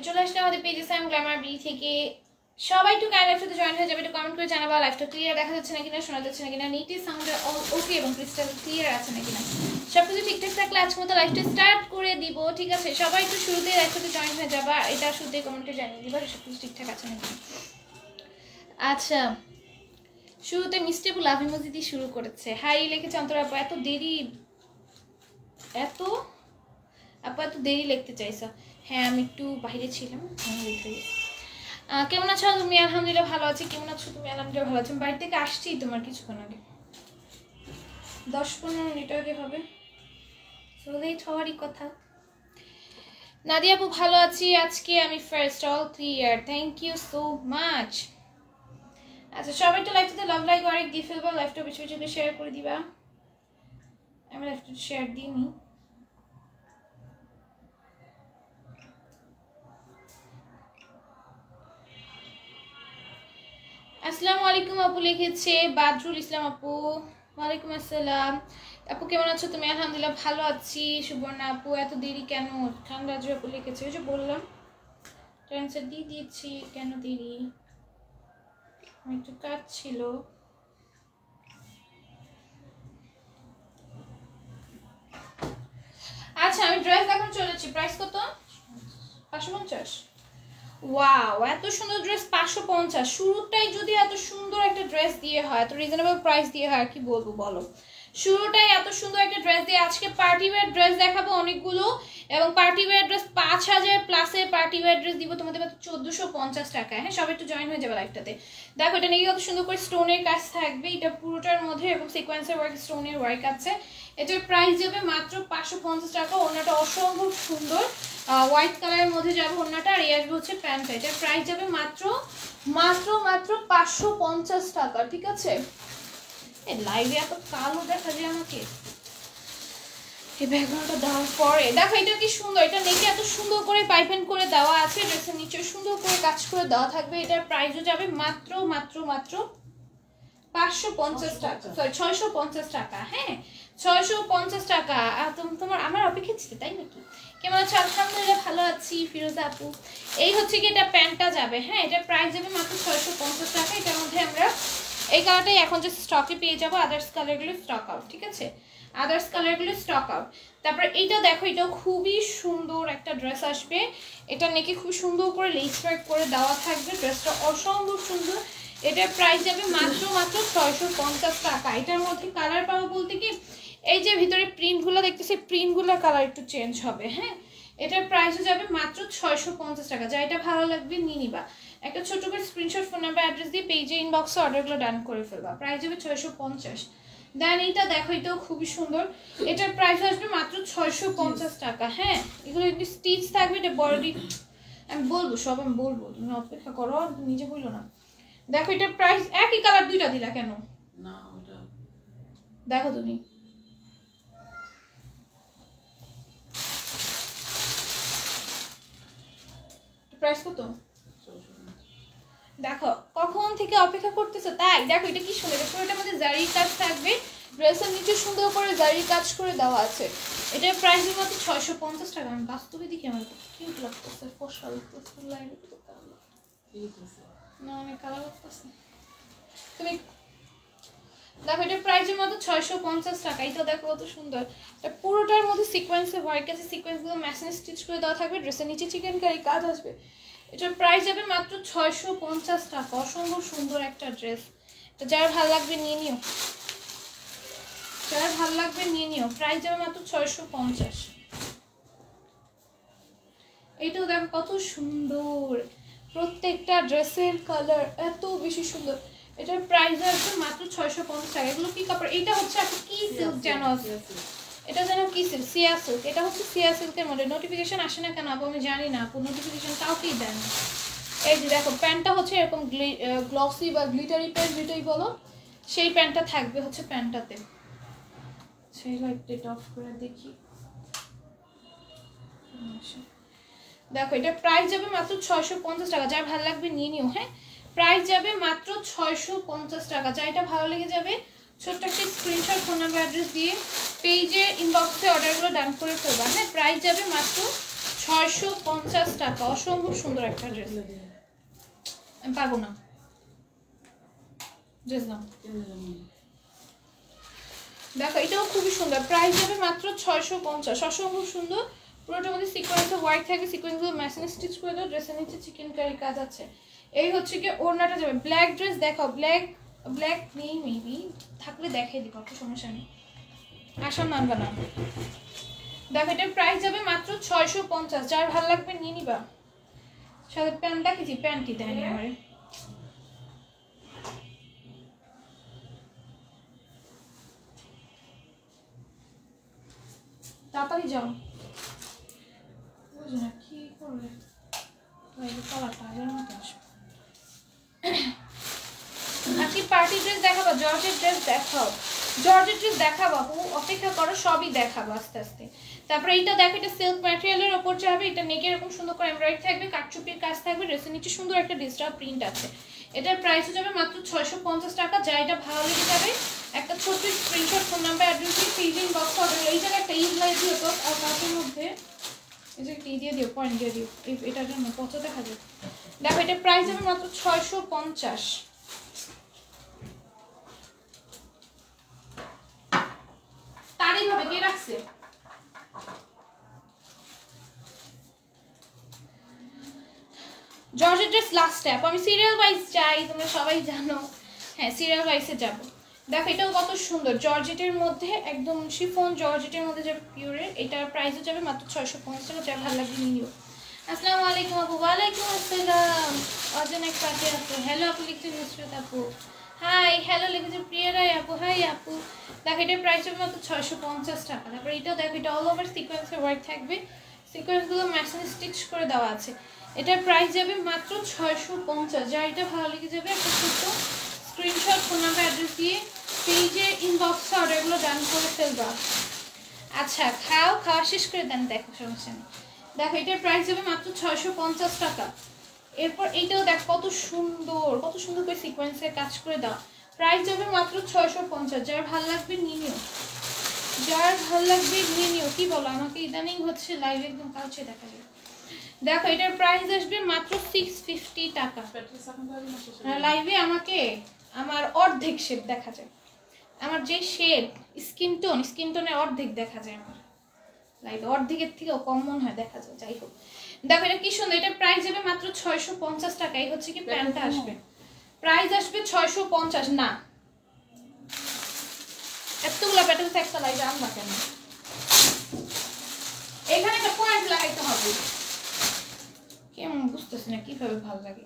চলে আসলে আমাদের পেজে স্যাম গ্ল্যামার বি থেকে সবাই একটু কাইন্ড সাথে জয়েন হয়ে যাবে, একটু কমেন্ট করে জানাবা লাইভটা ক্লিয়ার দেখা যাচ্ছে না কিনা, শোনা যাচ্ছে না কিনা, নিটি সাউন্ড ওকে এবং ক্রিস্টাল ক্লিয়ার আছে না কিনা, সবকিছু ঠিকঠাক থাকলে আজকের মতো লাইভটা স্টার্ট করে দিব। ঠিক আছে, সবাই একটু শুরুতে লাইভের সাথে জয়েন হয়ে যাবা, এটা শুরুতে কমেন্টে জানিয়ে দিবা সবকিছু ঠিকঠাক আছে না কিনা। আচ্ছা, শুরুতে মিস্টেবু লাভ ইমোজি দিয়ে শুরু করেছে, হাই লিখেছে অন্তর আপু, এত দেরি এত দেরি লিখতে চাইছো? হ্যাঁ আমি একটু বাইরে ছিলাম। কেমন আছো তুমি? আলহামদুলিল্লাহ ভালো আছি। কেমন আছো তুমি? আলহামদুলিল্লাহ ভালো আছি। বাড়ি থেকে আসছি তোমার কিছুক্ষণ আগে, 10-15 মিনিট আগে হবে, লেট হওয়ারই কথা। নাদিয়া আপু ভালো আছি আজকে আমি, first all clear, thank you so much. আচ্ছা সবাই একটু লাইভটাতে লাভ লাইক আরেক দিয়ে ফেলবা, লাইভটা বেশি বেশি করে শেয়ার করে দিবা। আমি লাইভটা শেয়ার দিইনি। আসসালামু আলাইকুম আপু লিখেছে বাদরুল ইসলাম আপু, ওয়ালাইকুম আসসালাম। আপু কেমন আছো তুমি? আলহামদুলিল্লাহ ভালো আছি। সুবর্ণা আপু এত দেরি কেন? খানরাজু আপু লিখেছে, ওই যে বললাম ট্রান্সফার দিয়ে দিয়েছি, কেন দেরি? একটু কাজ ছিল। আচ্ছা আমি ড্রেস এখন চলেছি, প্রাইস কত? 550। ওয়াও এত সুন্দর ড্রেস 550। শুরুটাই যদি এত সুন্দর একটা ড্রেস দিয়ে হয়, এত রিজনেবল প্রাইস দিয়ে হয়, কি বলবো বলো। শুরুটাই এত সুন্দর একটা ড্রেস দিয়ে, আজকে পার্টি ওয়্যার ড্রেস দেখাবো অনেকগুলো, এবং পার্টি ওয়্যার ড্রেস 5000 প্লাসের পার্টি ওয়্যার ড্রেস দিব তোমাদের মাত্র 1450 টাকায়। হ্যাঁ সবাই একটু জয়েন হয়ে যাবে লাইভটাতে। দেখো এটা নাকি কত সুন্দর করে স্টোনের কাজ থাকবে, এটা পুরোটার মধ্যে এবং সিকোয়েন্সের ওয়ার্ক, স্টোনের ওয়ার্ক আছে। এটার প্রাইস যাবে মাত্র 550 টাকা। ওনাটা অসম্ভব সুন্দর হোয়াইট কালারের মধ্যে যাবে ওনাটা, আর এই আসবে হচ্ছে প্যান্টটা। এটার প্রাইস যাবে মাত্র 550 টাকা। ঠিক আছে, এই লাইভে এত কালো দেখা যায় আমাকে, এই ব্যাকগ্রাউন্ডটা দেওয়ার পরে দেখো এটা কি সুন্দর, এটা নেকে এত সুন্দর করে পাইপিং করে দেওয়া আছে, ড্রেসের নিচে সুন্দর করে কাজ করে দেওয়া থাকবে। এটার প্রাইসও যাবে মাত্র 550 টাকা, সরি 650 টাকা। হ্যাঁ 650 টাকা। তোমার আমার অপেক্ষা ছিল তাই নাকি? কেমন আছো? আলহামদুলিল্লাহ ভালো আছি ফিরোজা আপু। এই হচ্ছে কি এটা প্যান্টটা যাবে, হ্যাঁ এটার প্রাইস যাবে মাত্র 650 টাকা। এটার মধ্যে আমরা এই কালারটাই এখন যে স্টকে পেয়ে যাবো, আদার্স কালারগুলো স্টক আউট। ঠিক আছে, আদার্স কালারগুলো স্টক আউট। তারপর এইটা দেখো, এটা খুবই সুন্দর একটা ড্রেস আসবে, এটা নেকে খুব সুন্দর করে লেস ওয়ার্ক করে দেওয়া থাকবে, ড্রেসটা অসম্ভব সুন্দর। এটার প্রাইস যাবে মাত্র 650 টাকা। এটার মধ্যে কালার পাবো বলতে কি, এই যে ভিতরে প্রিন্টগুলো দেখতেছি, প্রিন্টগুলোর কালার একটু চেঞ্জ হবে। হ্যাঁ এটার প্রাইসও যাবে মাত্র 650 টাকা। যা এটা ভালো লাগবে নিয়ে নিবা, একটা ছোট করে স্ক্রিনশট ফোন নাম্বার অ্যাড্রেস দিয়ে পেজে ইনবক্সে অর্ডারগুলো ডান করে ফেলবা। প্রাইস যাবে 650। দেন এইটা দেখো, এটাও খুবই সুন্দর, এটার প্রাইস আসবে মাত্র 650 টাকা। হ্যাঁ এগুলো একটু স্টিচ থাকবে, এটা বডি আমি বলবো, সব আমি বলবো, তুমি অপেক্ষা করো, তুমি নিজে বললো না। দেখো এটার প্রাইস, একই কালার দুইটা দিলা কেন? না ওটা দেখো তুমি, প্রাইস কত দেখো, কখন থেকে অপেক্ষা করতেছো তাই। দেখো এটা কি সুন্দর, পুরোটার মধ্যে জারির কাজ থাকবে, ড্রেসের নিচে সুন্দর করে জারির কাজ করে দেওয়া আছে। এটার প্রাইস মাত্র 650 টাকা। আমি বাস্তবে দেখি আমার কিউট লাগতেছে, ফসল লাগতেছে, লাইভে তো কালো না অনেক কালো লাগতেছে। তুমি দেখো এটার প্রাইস মাত্র 650 টাকা। এটা দেখো কত সুন্দর, এটা পুরোটার মধ্যে সিকোয়েন্সে ওয়ার্ক আছে, সিকোয়েন্সগুলো মেশিন স্টিচ করে দেওয়া থাকবে, ড্রেসের নিচে চিকেন কারি কাজ আসবে। এটার প্রাইস যাবে মাত্র 650 টাকা। অসম্ভব সুন্দর একটা ড্রেস, তো যার ভালো লাগবে নিয়ে নিও, যার ভালো লাগবে নিয়ে নিও। প্রাইস যাবে মাত্র 650। এইটাও দেখো কত সুন্দর, প্রত্যেকটা ড্রেসের কালার এত বেশি সুন্দর। এটার প্রাইস আসবে মাত্র 650 টাকা। এগুলো কি কাপড়? এটা হচ্ছে আপনি কি সিল্ক জানো, এটা যেন কি সিল্ক, সিয়া সিল্ক। এটা হচ্ছে সিয়া সিল্কের মধ্যে। নোটিফিকেশন আসে না কেন আপু আমি জানি না, আপু নোটিফিকেশন কাউকেই দেন না, এই যে দেখো প্যান্টটা হচ্ছে এরকম গ্লসি বা গ্লিটারি প্যান্ট যেটাই বলো, সেই প্যান্টটা থাকবে হচ্ছে প্যান্টটাতে। সেই লাইটটা অফ করে দেখি। দেখো এটা প্রাইস যাবে মাত্র 650 টাকা, যার ভালো লাগবে নিয়ে নিও। হ্যাঁ, প্রাইস যাবে মাত্র 650 টাকা। যা এটা ভালো লেগে যাবে ছোট্ট একটা স্ক্রিনশট, ফোন নাম্বার, অ্যাড্রেস দিয়ে পেজে ইনবক্সে অর্ডারগুলো ডান করে ফেলবা। হ্যাঁ, প্রাইস যাবে মাত্র 650 টাকা। অসম্ভব সুন্দর একটা ড্রেস। আমি পারবো না ড্রেস দাম। দেখো এটাও খুবই সুন্দর, প্রাইস যাবে মাত্র 650। অসম্ভব সুন্দর, পুরোটার মধ্যে সিকোয়েন্সে হোয়াইট থাকে, সিকোয়েন্সগুলো মেশিন স্টিচ করে দাও। ড্রেসের নিচে চিকেন কারি কাজ আছে। এই হচ্ছে কি ওড়নাটা যাবে। ব্ল্যাক ড্রেস দেখাও। ব্ল্যাক নেই, মেবি থাকলে দেখাই দিব, কোনো সমস্যা নেই, আশা মানবা না। দেখো এটার প্রাইস যাবে মাত্র 650। যার ভালো লাগবে নিয়ে নিবা। সাথে প্যান্ট দেখেছি, প্যান্টই দেয়নি আমার। তাড়াতাড়ি যাও, বুঝি না কি করবে। আজকে পার্টি ড্রেস দেখাবো, জর্জের ড্রেস দেখাও। জর্জের ড্রেস দেখাবো আপু, অপেক্ষা করো, সবই দেখাবো আস্তে আস্তে। তারপরে এইটা দেখো, এটা সিল্ক ম্যাটেরিয়ালের ওপর যাবে। এটা নেকে এরকম সুন্দর করে এমব্রয়ডারি থাকবে, কাটচুপির কাজ থাকবে। ড্রেসের নিচে সুন্দর একটা ডিজিটাল প্রিন্ট আছে। এটার প্রাইস যাবে মাত্র 650 টাকা। যা এটা ভালো লেগে যাবে একটা ছোট্ট স্ক্রিনশট, ফোন নাম্বার, অ্যাড্রেস দিয়ে পেজ ইনবক্স অর্ডার। এই জায়গায় একটা ইজ লাইট দিও তো, আর কাজের মধ্যে এই যে একটা দিয়ে দিও, পয়েন্ট দিয়ে দিও, এটার জন্য পচা দেখা যায়। দেখো এটার প্রাইস যাবে মাত্র 650। তারই ভাবে কে রাখছে? জর্জের ড্রেস লাস্ট স্টেপ। আমি সিরিয়াল ওয়াইজ চাই, তোমরা সবাই জানো। হ্যাঁ, সিরিয়াল ওয়াইজে যাব। দেখো এটাও কত সুন্দর, জর্জেটের মধ্যে একদম শিফন জর্জেটের মধ্যে যাবে পিওরের। এটার প্রাইসও যাবে মাত্র 650 টাকা। যা ভালো লাগবে নিও। আসসালামু আলাইকুম আপু। ওয়ালাইকুম আসসালাম। অজনেক পাতে আপু, হ্যালো আপু লিখছে নুসরাত আপু। হাই, হ্যালো লিখেছে প্রিয়া রায় আপু। হাই আপু। দেখো এটার প্রাইস হবে মাত্র 650 টাকা। তারপরে এটাও দেখো, এটা অল ওভার সিকোয়েন্সের ওয়ার্ক থাকবে, সিকোয়েন্সগুলো মেশিন স্টিচ করে দেওয়া আছে। এটার প্রাইস যাবে মাত্র 650। যা এটা ভালো লেগে যাবে একটা ছোট্ট স্ক্রিনশট, ফোন নাম্বার, অ্যাড্রেস দিয়ে পেজে ইনবক্সে অর্ডারগুলো ডান করে ফেলবা। আচ্ছা, খাওয়া শেষ করে দেন, দেখো সমস্যা নেই। দেখো এটার প্রাইস যাবে মাত্র 650 টাকা। এরপর এইটাও দেখ কত সুন্দর করে সিকোয়েন্সের কাজ করে দাও। প্রাইস যাবে মাত্র 650। যার ভালো লাগবে নিয়ে নিও, যার ভালো লাগবে নিয়ে নিও। কি বলো, আমাকে ইদানিং হচ্ছে লাইভে একদম কাছে দেখা যায়। দেখো এটার প্রাইস আসবে মাত্র 650 টাকা। লাইভে আমাকে আমার অর্ধেক শেড দেখা যায়, আমার যে শেড স্কিন টোনের অর্ধেক দেখা যায় আমার লাইভে, অর্ধেকের থেকেও কম মনে হয় দেখা যায়। যাই হোক, দেখো এটা কি সুন্দর। এটার প্রাইস যাবে মাত্র 650 টাকা। এই হচ্ছে কি প্যান্টটা আসবে, প্রাইস আসবে 650। না, এতগুলো প্যাটার্ন একটা লাইভে আনবা কেন? এখানে একটা পয়েন্ট লাগাইতে হবে, কেমন বুঝতেছি না কিভাবে ভালো লাগে।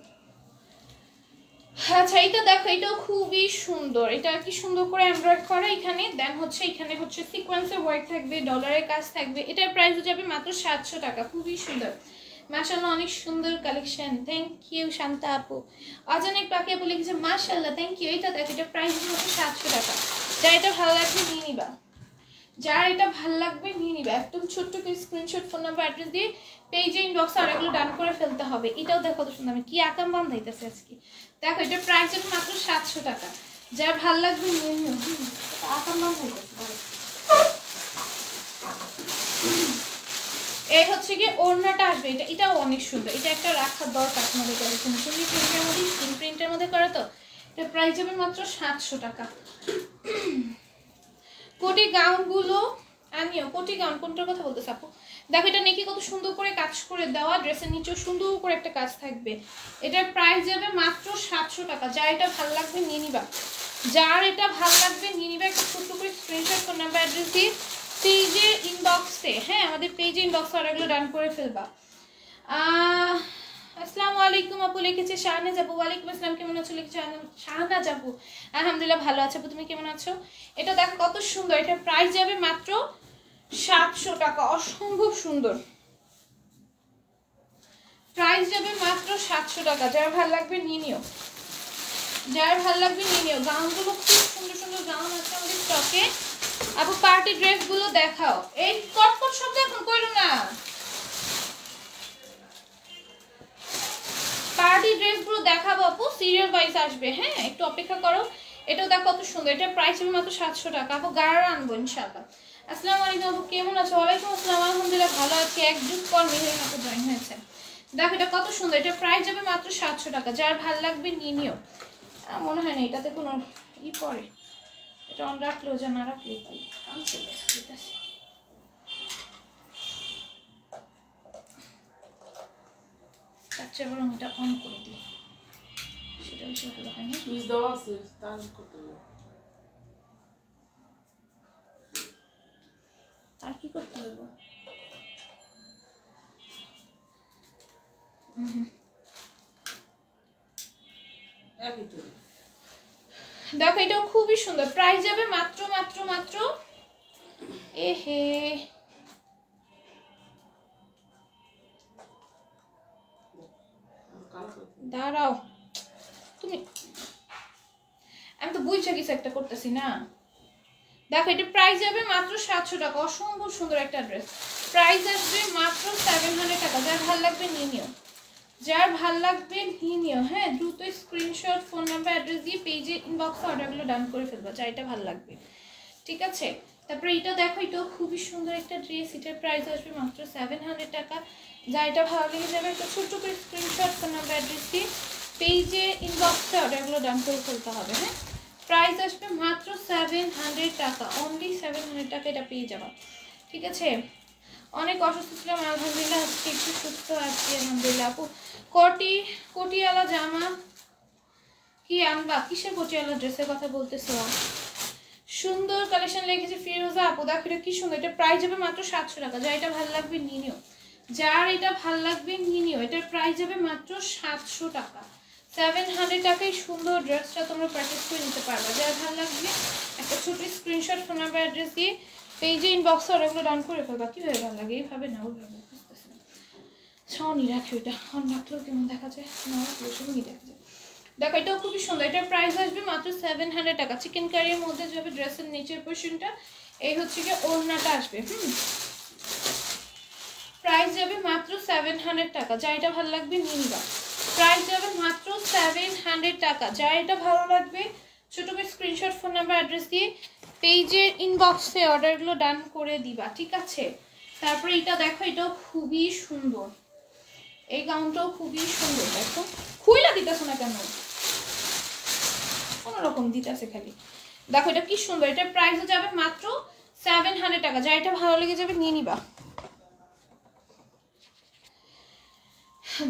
আচ্ছা এইটা দেখো, এটাও খুবই সুন্দর। এটা কি সুন্দর করে এমব্রয়ডারি করা এখানে, দেন হচ্ছে এখানে হচ্ছে সিকোয়েন্সের ওয়ার্ক থাকবে, ডলারের কাজ থাকবে। এটার প্রাইস যাবে মাত্র 700 টাকা। খুবই সুন্দর, মাশাআল্লাহ, অনেক সুন্দর কালেকশন। থ্যাংক ইউ শান্তা আপু। অজনেক পাখি আপু লিখেছে মাশাআল্লাহ, থ্যাংক ইউ। এটা দেখো, এটার প্রাইস হচ্ছে 700 টাকা। যা এটা ভালো লাগবে নিয়ে নিবা, যার এটা ভাল লাগবে নিয়ে নিবে। একদম ছোট্ট করে স্ক্রিনশট, ফোন নাম্বার, অ্যাড্রেস দিয়ে পেজে ইনবক্সে আর এগুলো ডান করে ফেলতে হবে। এটাও দেখো কত সুন্দর, আমি কি আকাম বান্ধাইতেছে আজকে। দেখো এটার প্রাইস হবে মাত্র 700 টাকা। যার ভাল লাগবে নিয়ে নিও। আকাম বান্ধাইতেছে। এই হচ্ছে কি ওড়নাটা আসবে, এটাও অনেক সুন্দর। এটা একটা রাখার দরকার তোমাদের কালেকশন, সুন্দর প্রিন্টের মধ্যে, স্কিন প্রিন্টের মধ্যে করা তো। এটার প্রাইস হবে মাত্র 700 টাকা। কোটি গাউনগুলো আনিও, কোটি গাউন কোনটার কথা বলতেছ আপু? দেখো এটা নাকি কত সুন্দর করে কাজ করে দেওয়া, ড্রেসের নিচেও সুন্দর করে একটা কাজ থাকবে। এটার প্রাইস যাবে মাত্র 700 টাকা। যার এটা ভালো লাগবে নিয়ে নিবা, যার এটা ভালো লাগবে নিয়ে নিবা। একটা ছোট্ট করে স্ক্রিনশট, ফোন নাম্বার, অ্যাড্রেস দিয়ে পেজের ইনবক্সে, হ্যাঁ আমাদের পেজে ইনবক্সে অর্ডারগুলো ডান করে ফেলবা। আসসালামু আলাইকুম আপু লিখেছে শাহনাজ আপু। ওয়ালাইকুম আসসালাম, কেমন আছো লিখেছে শাহনাজ আপু। আলহামদুলিল্লাহ ভালো আছো আপু, তুমি কেমন আছো? এটা দেখো কত সুন্দর। এটার প্রাইস যাবে মাত্র 700 টাকা। অসম্ভব সুন্দর, প্রাইস যাবে মাত্র 700 টাকা। যার ভালো লাগবে নিয়ে নিও, যার ভালো লাগবে নিয়ে নিও। গাউনগুলো খুব সুন্দর সুন্দর গাউন আছে আমাদের স্টকে। আপু পার্টি ড্রেসগুলো দেখাও। এই কটকট শব্দ এখন কইলো না। পার্টি ড্রেসগুলো দেখাবো আপু, সিরিয়াল ওয়াইজ আসবে। হ্যাঁ একটু অপেক্ষা করো। এটাও দেখো কত সুন্দর, এটা প্রাইস হবে মাত্র 700 টাকা। আপু গাড়া আনবো ইনশাআল্লাহ। আসসালামু আলাইকুম আপু, কেমন আছো? ওয়ালাইকুম আসসালাম, আলহামদুলিল্লাহ ভালো আছি। এক যুগ পর মেহেরিন আপু জয়েন হয়েছে। দেখো এটা কত সুন্দর, এটা প্রাইস যাবে মাত্র 700 টাকা। যার ভালো লাগবে নিয়ে নিও। মনে হয় না এটাতে কোনো ই পড়ে, এটা অন রাখলেও যা না রাখলেও তাই। ঠিক আছে, আচ্ছা বরং এটা অন করে দিই, সেটা হচ্ছে ভালো হয় না। সুইচ দেওয়া আছে, তার করতে হবে। আর কি করতে হবে? দেখো এটাও খুবই সুন্দর, প্রাইস যাবে মাত্র মাত্র মাত্র এহে দাঁড়াও তুমি, আমি তো বুঝছো কিছু একটা করতেছি না। দেখো এটা প্রাইস যাবে মাত্র 700 টাকা। অসম্ভব সুন্দর একটা ড্রেস, প্রাইস আসবে মাত্র 700 টাকা। যার ভালো লাগবে নিয়ে নিও, যার ভাল লাগবে নিয়ে নিও। হ্যাঁ দ্রুত স্ক্রিনশট, ফোন নাম্বার, অ্যাড্রেস দিয়ে পেজে ইনবক্সে অর্ডারগুলো ডান করে ফেলবা, যা এটা ভালো লাগবে। ঠিক আছে, তারপরে এটা দেখো, এটাও খুবই সুন্দর একটা ড্রেস। এটার প্রাইস আসবে মাত্র 700 টাকা। যা এটা ভালো লেগে যাবে একটা ছোট্ট করে স্ক্রিনশট, ফোন নাম্বার, অ্যাড্রেস দিয়ে পেজে ইনবক্সে অর্ডারগুলো ডান করে ফেলতে হবে। হ্যাঁ প্রাইস আসবে মাত্র 700 টাকা, অনলি 700 টাকা এটা পেয়ে যাবা। ঠিক আছে, অনেক অসুস্থ ছিলাম, আলহামদুলিল্লাহ আজকে একটু সুস্থ আছি আলহামদুলিল্লাহ। আপু কোটিয়ালা জামা কি আনবা? কিসের কোটিয়ালা ড্রেসের কথা বলতেছো? সুন্দর কালেকশন লিখেছে ফিরোজা আপু, দেখো এটা কি সুন্দর, এটা প্রাইস যাবে মাত্র 700 টাকা। যার এটা ভালো লাগবে নিয়ে নিও, যার এটা ভালো লাগবে নিয়ে নিও। এটার প্রাইস যাবে মাত্র 700 টাকা। 700 টাকায় সুন্দর ড্রেসটা তোমরা পারচেজ করে নিতে পারবে। যার ভালো লাগবে একটা ছোট স্ক্রিনশট, ফোন নাম্বার, অ্যাড্রেস দিয়ে পেজে ইনবক্সে অর্ডারগুলো ডান করে ফেলবা। কীভাবে ভালো লাগে? এইভাবে না, ওইভাবে বুঝতেছি না। ছাউনি রাখি, ওইটা অন রাখলেও কেমন দেখা যায়, না রাখলেও সেমনি দেখা যায়। দেখো এটাও খুবই সুন্দর, এটার প্রাইস আসবে মাত্র 700 টাকা। চিকেন কারির মধ্যে যাবে ড্রেসের নিচের পোর্শনটা, এই হচ্ছে কি ওড়নাটা আসবে। প্রাইস যাবে মাত্র 700 টাকা। যা এটা ভালো লাগবে নিয়ে নিবা, প্রাইস যাবে মাত্র 700 টাকা। যা এটা ভালো লাগবে ছোট করে স্ক্রিনশট, ফোন নাম্বার, অ্যাড্রেস দিয়ে পেজের ইনবক্সে অর্ডারগুলো ডান করে দিবা। ঠিক আছে, তারপরে এটা দেখো, এটাও খুবই সুন্দর, এই গাউনটাও খুবই সুন্দর। দেখো খুইলা দিতেছো না কেন? কোনোরকম দিতেছে খালি। দেখো এটা কি সুন্দর, এটার প্রাইসও যাবে মাত্র 700 টাকা। যা এটা ভালো লেগে যাবে নিয়ে নিবা,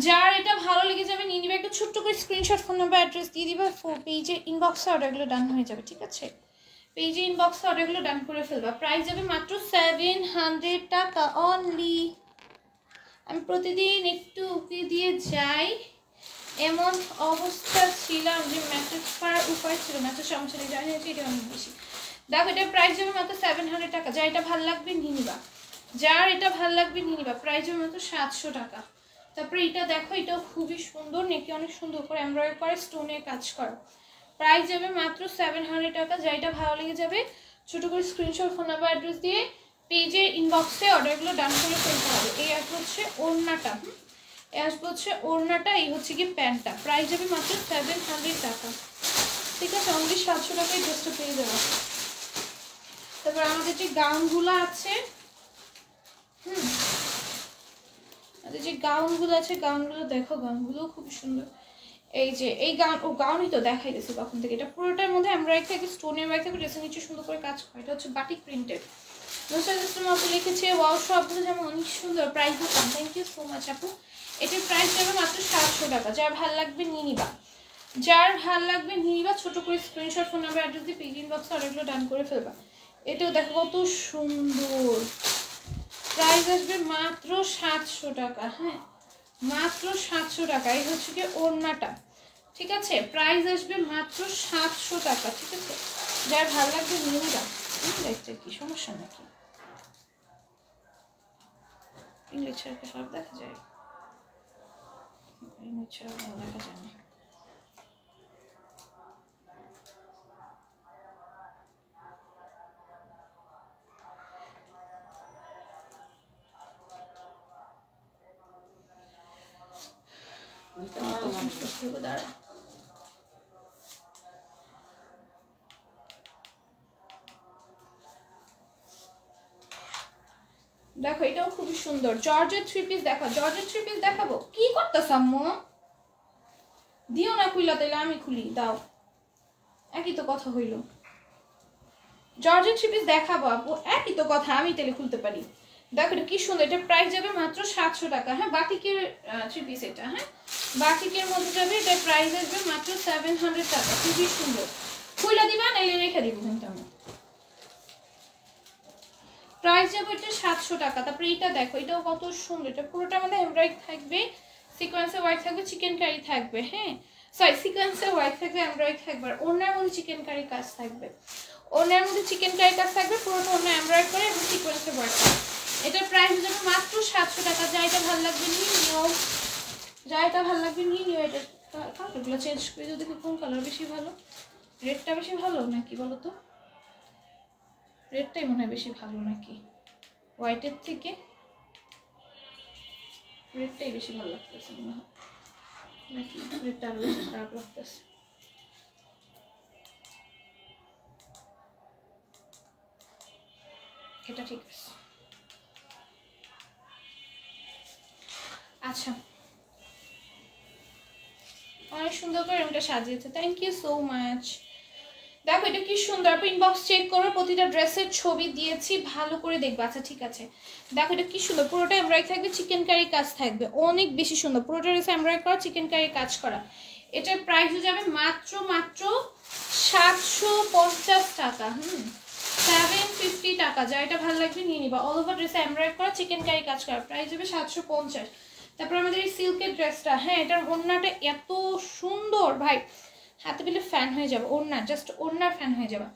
যার এটা ভালো লেগে যাবে নিয়ে নিবা। একটা ছোট্ট করে স্ক্রিনশট, ফোন নাম্বার, অ্যাড্রেস দিয়ে দিবা, পেজে ইনবক্সে অর্ডারগুলো ডান হয়ে যাবে। ঠিক আছে, পেজে ইনবক্সে অর্ডারগুলো ডান করে ফেলবা। প্রাইস যাবে মাত্র 700 টাকা অনলি। আমি প্রতিদিন একটু উকি দিয়ে যাই, এমন অবস্থা ছিলাম যে মেসেজ করার উপায় ছিল, মেসেজ সমস্যা নেই, জানি হচ্ছে এটা অনেক বেশি। দেখো এটার প্রাইস যাবে মাত্র 700 টাকা। যা এটা ভালো লাগবে নিয়ে নিবা, যার এটা ভালো লাগবে নিয়ে নিবা। প্রাইস যাবে মাত্র 700 টাকা। তারপরে এটা দেখো, এটাও খুবই সুন্দর, নেকে অনেক সুন্দর করে এমব্রয়ডারি করে স্টোনের কাজ করা। প্রাইস যাবে মাত্র 700 টাকা। যা এটা ভালো লেগে যাবে ছোট করে স্ক্রিনশট, ফোন নাম্বার, অ্যাড্রেস দিয়ে পেজে ইনবক্সে অর্ডারগুলো ডান করে ফেলতে হবে। এই আসবে হচ্ছে ওড়নাটা, এই আসবে হচ্ছে ওড়নাটা, এই হচ্ছে কি প্যান্টটা। প্রাইস যাবে মাত্র 700 টাকা। ঠিক আছে, অনলি 700 টাকায় ড্রেসটা পেয়ে যাবে। তারপর আমাদের যে গাউনগুলো আছে, যে গাউনগুলো আছে, গাউনগুলো দেখো, গাউনগুলো খুব সুন্দর। এই যে এই গাউনই তো দেখাই দিয়েছে তখন থেকে। এটা পুরোটার মধ্যে এমব্রয়ডারি থেকে স্টোনের ওয়ার্ক থেকে ড্রেসের নিচে সুন্দর করে কাজ করে। এটা হচ্ছে বাটিক প্রিন্টেড। নুসরাত ইসলাম আপু লিখেছে ওয়াও, সবগুলো যেমন অনেক সুন্দর, প্রাইসও কম। থ্যাংক ইউ সো মাচ আপু। এটার প্রাইস যাবে মাত্র 700 টাকা। যার ভাল লাগবে নিয়ে নিবা, যার ভাল লাগবে নিয়ে নিবা। ছোট করে স্ক্রিনশট, ফোন নাম্বার, অ্যাড্রেস দিয়ে পেজ ইনবক্সে অর্ডারগুলো ডান করে ফেলবা। এটাও দেখো কত সুন্দর, প্রাইস আসবে মাত্র 700 টাকা। হ্যাঁ মাত্র 700 টাকা। এই হচ্ছে কি ওড়নাটা। ঠিক আছে, প্রাইস আসবে মাত্র 700 টাকা। ঠিক আছে, যার ভালো লাগবে নিয়ে নিবা। দেখতে কি সমস্যা নাকি? ইংলিশ ছাড়া সব দেখা যায়। ছাড়া ভালো দেখা যায় না। দাঁড়া দেখো এটাও খুবই সুন্দর জর্জেট 3 পিস দেখো জর্জেট 3 পিস দেখাবো কি করতেছ আম্মু দিও না খুইলা তাইলে আমি খুলি দাও একই তো কথা হইল জর্জেট 3 পিস দেখাবো আপু একই তো কথা আমি তাইলে খুলতে পারি দেখো এটা কি সুন্দর এটা প্রাইস যাবে মাত্র 700 টাকা হ্যাঁ বাটিকের 3 পিস এটা হ্যাঁ বাটিকের মধ্যে যাবে এটা প্রাইস আসবে মাত্র 700 টাকা খুবই সুন্দর খুইলা দিবা নাইলে রেখে দিব কিন্তু আমি প্রাইস যাবে এটা 700 টাকা তারপরে এটা দেখো এটাও কত সুন্দর এটা পুরোটা আমাদের এমব্রয়ডারি থাকবে সিকোয়েন্সে ওয়ার্ক থাকবে চিকেন কারি থাকবে হ্যাঁ সরি সিকোয়েন্সে ওয়ার্ক থাকবে এমব্রয়ডারি থাকবে আর ওনার মধ্যে চিকেন কারি কাজ থাকবে ওনার মধ্যে চিকেন কারি কাজ থাকবে পুরোটা ওনা এমব্রয়ডারি করে এবং সিকোয়েন্সে ওয়ার্ক থাকবে এটার প্রাইস যাবে মাত্র 700 টাকা যা এটা ভালো লাগবে নিয়ে নিও যা এটা ভালো লাগবে নিয়ে নিও এটা কালারগুলো চেঞ্জ করে যদি কোন কালার বেশি ভালো রেডটা বেশি ভালো নাকি বলো তো রেডটাই মনে হয় বেশি ভালো নাকি হোয়াইটের থেকে রেডটাই বেশি ভালো লাগতেছে মনে হয় নাকি রেডটা আরো বেশি খারাপ লাগতেছে এটা ঠিক আছে আচ্ছা অনেক সুন্দর করে রুমটা সাজিয়েছে থ্যাংক ইউ সো মাচ দেখো এটা কি সুন্দর ইনবক্স চেক করো প্রতিটা ড্রেসের ছবি দিয়েছি ভালো করে দেখবে আচ্ছা ঠিক আছে দেখো এটা কি সুন্দর পুরোটা এমব্রয়ডারি থাকবে চিকেন কারি কাজ থাকবে অনেক বেশি সুন্দর পুরোটা ড্রেসে এমব্রয়ডারি করা চিকেন কারি কাজ করা এটার প্রাইস যাবে মাত্র 750 টাকা 750 টাকা যা এটা ভালো লাগবে নিয়ে নিবা অল ওভার ড্রেসে এমব্রয়ডারি করা চিকেন কারি কাজ করা প্রাইস যাবে 750 তারপর আমাদের এই সিল্কের ড্রেসটা হ্যাঁ এটার ওড়নাটা এত সুন্দর ভাই হাতে পেলে ফ্যান হয়ে যাবে ওড়না জাস্ট ওড়নার ফ্যান হয়ে যাবে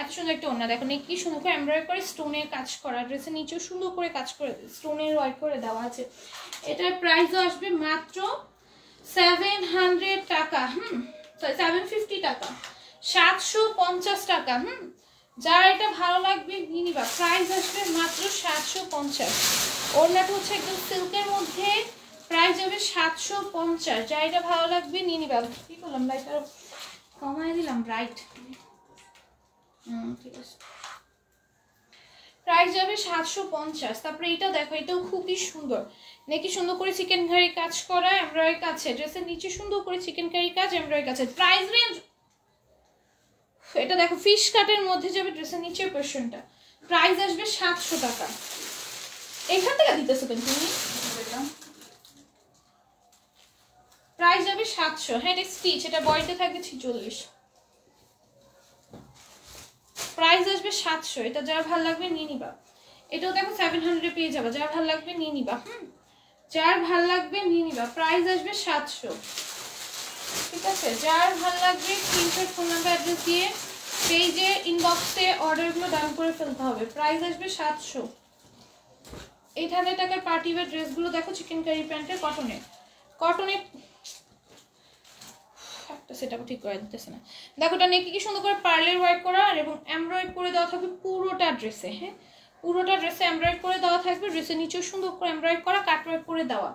এত সুন্দর একটা ওড়না দেখো কি সুন্দর করে এমব্রয়ডারি করে স্টোনের কাজ করা ড্রেসের নিচেও সুন্দর করে কাজ করে স্টোনের ওয়ার্ক করে দেওয়া আছে এটার প্রাইসও আসবে মাত্র 700 টাকা সরি 750 টাকা 750 টাকা যার এটা ভালো লাগবে নিয়ে নিবা প্রাইস আসবে মাত্র 750 ওড়নাটা হচ্ছে একদম সিল্কের মধ্যে প্রাইস যাবে 750 যা এটা ভালো লাগবে নিয়ে নিবা কি করলাম লাইটটা কমায় দিলাম রাইট ঠিক আছে প্রাইস যাবে 750 তারপরে এটা দেখো এটাও খুবই সুন্দর নাকি সুন্দর করে চিকেন কারি কাজ করা এমব্রয়ডারি কাছে ড্রেসের নিচে সুন্দর করে চিকেন কারি কাজ এমব্রয়ডারি কাছে প্রাইস রেঞ্জ এটা দেখো ফিশ কাটের মধ্যে যাবে ড্রেসের নিচের পোরশনটা প্রাইস আসবে 700 টাকা এখান থেকে দিতেছো কেন তুমি প্রাইস যাবে 700 হ্যাঁ এটা স্টিচ এটা বডিতে থাকবে 46 প্রাইস আসবে 700 এটা যার ভালো লাগবে নিয়ে নিবা এটাও দেখো 700 এ পেয়ে যাবে যার ভালো লাগবে নিয়ে নিবা যার ভালো লাগবে নিয়ে নিবা প্রাইস আসবে 700 ঠিক আছে যার ভালো লাগবে স্ক্রিনশট ফোন নাম্বার অ্যাড্রেস দিয়ে পেজে ইনবক্সে অর্ডারগুলো ডান করে ফেলতে হবে প্রাইস আসবে 700 800 টাকার পার্টি ওয়্যার ড্রেসগুলো দেখো চিকেন কারি প্যান্টের কটনের একটা সেটআপ ঠিক করে দিতেছে না দেখো এটা নেকি কি সুন্দর করে পার্লের ওয়ার্ক করা আর এবং এমব্রয়ডারি করে দেওয়া থাকবে পুরোটা ড্রেসে হ্যাঁ পুরোটা ড্রেসে এমব্রয়ডারি করে দেওয়া থাকবে ড্রেসের নিচেও সুন্দর করে এমব্রয়ডারি করা কাট ওয়ার্ক করে দেওয়া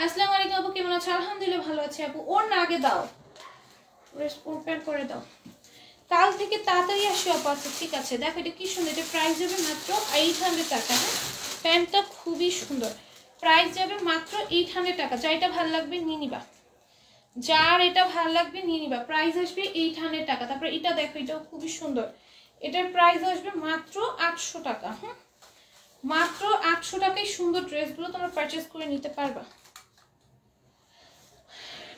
আসসালামু আলাইকুম আপু কেমন আছো আলহামদুলিল্লাহ ভালো আছি আপু ওর না আগে দাও রেসপন্ড করে দাও কাল থেকে তাড়াতাড়ি আসি আপু আচ্ছা ঠিক আছে দেখো এটা কি সুন্দর এটা প্রাইস যাবে মাত্র 800 টাকা হ্যাঁ প্যান্টটা খুবই সুন্দর প্রাইস যাবে মাত্র 800 টাকা যা এটা ভালো লাগবে নিয়ে নিবা যার এটা ভালো লাগবে নিয়ে নিবা প্রাইস আসবে 800 টাকা তারপরে এটা দেখো এটাও খুবই সুন্দর এটার প্রাইস আসবে মাত্র 800 টাকা মাত্র 800 টাকায় সুন্দর ড্রেসগুলো তোমরা পারচেজ করে নিতে পারবা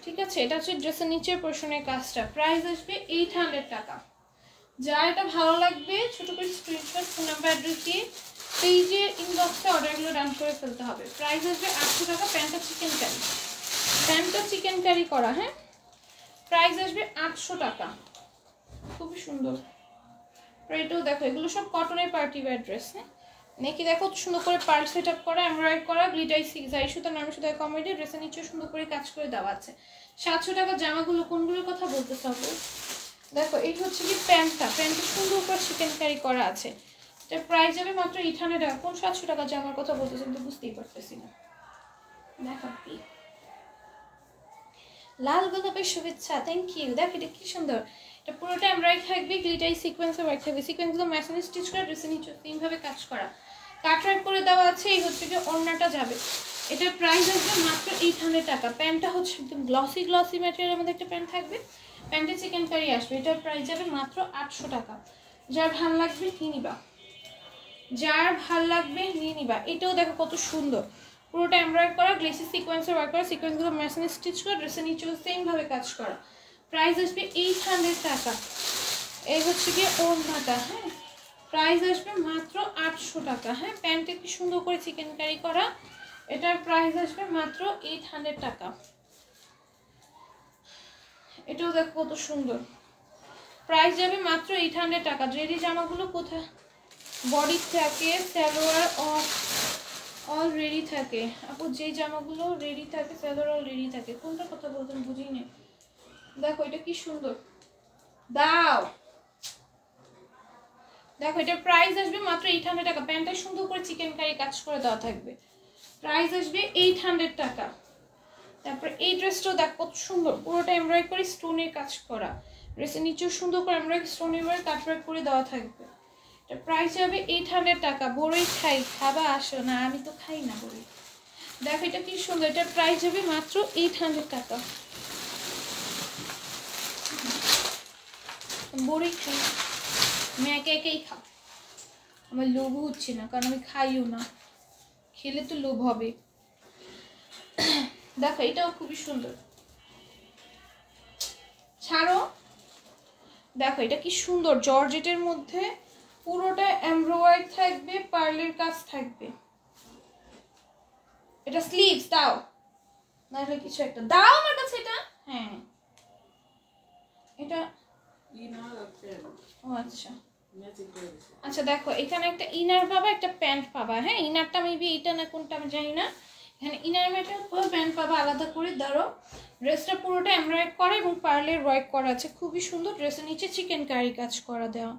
ঠিক আছে এটা হচ্ছে ড্রেসের নিচের পোরশনের কাজটা প্রাইস আসবে 800 টাকা যার এটা ভালো লাগবে ছোট করে স্ক্রিনশট ফোন নাম্বার অ্যাড্রেস দিয়ে পেজে ইনবক্সে অর্ডারগুলো ডান করে ফেলতে হবে প্রাইস আসবে 800 টাকা প্যান্টটা চিকেন কারি করা হ্যাঁ প্রাইস আসবে 800 টাকা খুবই সুন্দর এটাও দেখো এগুলো সব কটনের পার্টি ওয়্যার ড্রেস হ্যাঁ নেকি দেখো সুন্দর করে পার্ল সেট আপ করা, এমব্রয়ডারি করা, গ্লিটারি জারি সুতা নরমাল সুতা কমেডি, ড্রেসের নিচে সুন্দর করে কাজ করে দেওয়া আছে। 700 টাকা জামাগুলো কোনগুলোর কথা বলতে চাবো? দেখো এই হচ্ছে কি প্যান্টটা সুন্দর করে চিকেন কারি করা আছে। এটার প্রাইস যাবে মাত্র 800 টাকা। কোন 700 টাকা জামার কথা বলতেছেন তো বুঝতেই পারতেছি না। দেখো কি লাল গোলাপের শুভেচ্ছা, থ্যাংক ইউ। দেখ এটা কি সুন্দর, এটা পুরোটা এমব্রয়ডারি থাকবে, গ্লিটারি সিকোয়েন্সে ওয়ার্ক থাকবে। সিকোয়েন্সগুলো ম্যাচিং স্টিচ করা, ড্রেসের নিচে সেমভাবে কাজ করা, কাটওয়ার্ক করে দেওয়া আছে। এই হচ্ছে কি ওড়নাটা যাবে, এটার প্রাইস আসবে মাত্র 800 টাকা। প্যান্টটা হচ্ছে একদম গ্লসি ম্যাটেরিয়ালের মধ্যে একটা প্যান্ট থাকবে, প্যান্টে চিকেন কারি আসবে। এটার প্রাইস যাবে মাত্র 800 টাকা। যার ভাল লাগবে নিয়ে নিবা, যার ভাল লাগবে নিয়ে নিবা। এটাও দেখো কত সুন্দর, পুরোটা এমব্রয়ডারি করা, গ্লেসি সিকোয়েন্সে ওয়ার্ক করা, সিকোয়েন্সগুলো মেশিনে স্টিচ করা, ড্রেসের নিচেও সেমভাবে কাজ করা। প্রাইস আসবে 800 টাকা। এই হচ্ছে গিয়ে ওড়নাটা, হ্যাঁ প্রাইস আসবে মাত্র 800 টাকা। হ্যাঁ প্যান্টে কি সুন্দর করে চিকেন কারি করা, এটার প্রাইস আসবে মাত্র 800 টাকা। এটাও দেখো কত সুন্দর, প্রাইস যাবে মাত্র 800 টাকা। রেডি জামাগুলো কোথায় বডি থাকে, সালোয়ার অল রেডি থাকে। আপু যেই জামাগুলো রেডি থাকে সালোয়ার অল রেডি থাকে, কোনটা কথা বলতেন বুঝি না। দেখো এটা কি সুন্দর, দাও দেখো এটার প্রাইস আসবে মাত্র 800 টাকা। প্যান্টটা সুন্দর করে চিকেন কারি কাজ করে দেওয়া থাকবে, প্রাইস আসবে 800 টাকা। তারপর এই ড্রেসটাও দেখো কত সুন্দর, পুরোটা এমব্রয়ডারি করে স্টোনের কাজ করা, ড্রেসের নিচেও সুন্দর করে এমব্রয়ডারি স্টোনের ওয়ার্ক কাটওয়ার্ক করে দেওয়া থাকবে। এটা প্রাইস যাবে 800 টাকা। বড়ই খাবা আসো না, আমি তো খাই না বড়ই। দেখো এটা কি সুন্দর, এটার প্রাইস যাবে মাত্র 800 টাকা। বড়ই খাই আমি একেই খাও, আমার লোভ হচ্ছে না কারণ আমি খাইও না, খেলে তো লোভ হবে। দেখো এটাও খুবই সুন্দর, ছাড়ো। দেখো এটা কি সুন্দর, জর্জেটের মধ্যে পুরোটা এমব্রয়ডারি থাকবে, পার্লের কাজ থাকবে। এটা স্লিভস দাও না, এটা কিছু একটা দাও আমার কাছে। এটা হ্যাঁ এটা ও আচ্ছা আচ্ছা। দেখো এখানে একটা ইনার পাবা, একটা প্যান্ট পাবা। হ্যাঁ ইনারটা মেবি এটা না কোনটা আমি জানি না, এখানে ইনার ম্যাটেরিয়াল পাবা, প্যান্ট পাবা আলাদা করে। ধরো ড্রেসটা পুরোটা এমব্রয়ডারি করা এবং পার্লের ওয়ার্ক করা আছে, খুবই সুন্দর। ড্রেসের নিচে চিকেন কারি কাজ করে দেওয়া।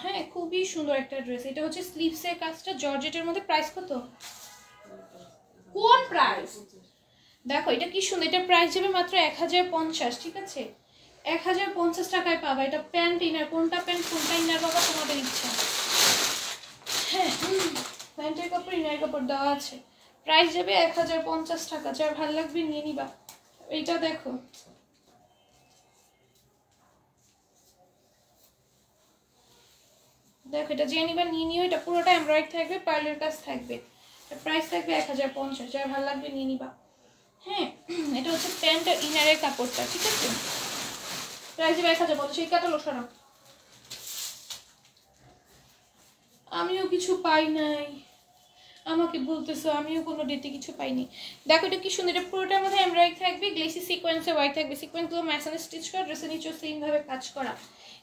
হ্যাঁ খুবই সুন্দর একটা ড্রেস। এটা হচ্ছে স্লিভসের কাজটা জর্জেটের মধ্যে। প্রাইস কত? কোন প্রাইস? দেখো এটা কি সুন্দর, এটা প্রাইস যাবে মাত্র 1050। ঠিক আছে 1050 টাকায় পাবা। এটা প্যান্ট ইনার, কোনটা প্যান্ট কোনটা ইনার বাবা তোমাদের ইচ্ছা। হ্যাঁ প্যান্টের কাপড় ইনার কাপড় দেওয়া আছে, প্রাইস যাবে 1050 টাকা। যার ভালো লাগবে নিয়ে নিবা। এইটা দেখো দেখো এটা যে নিবা নিয়ে নিও। এটা পুরোটা এমব্রয়ডারি থাকবে, পার্লের কাজ থাকবে, প্রাইস থাকবে 1050। যার ভালো লাগবে নিয়ে নিবা। হ্যাঁ এটা হচ্ছে প্যান্ট আর ইনারের কাপড়টা। ঠিক আছে প্রাইস যাবে 1050। এই কাটালো সরা, আমিও কিছু পাই নাই, আমাকে বলতেছো আমিও কোনো ডেটে কিছু পাইনি। দেখো এটা কি সুন্দর, এটা পুরোটার মধ্যে এমব্রয়ডারি থাকবে, গ্লেসি সিকোয়েন্সে ওয়ার্ক থাকবে, সিকোয়েন্সগুলো ম্যাচিং স্টিচ করা, ড্রেসের নিচেও সেমভাবে কাজ করা।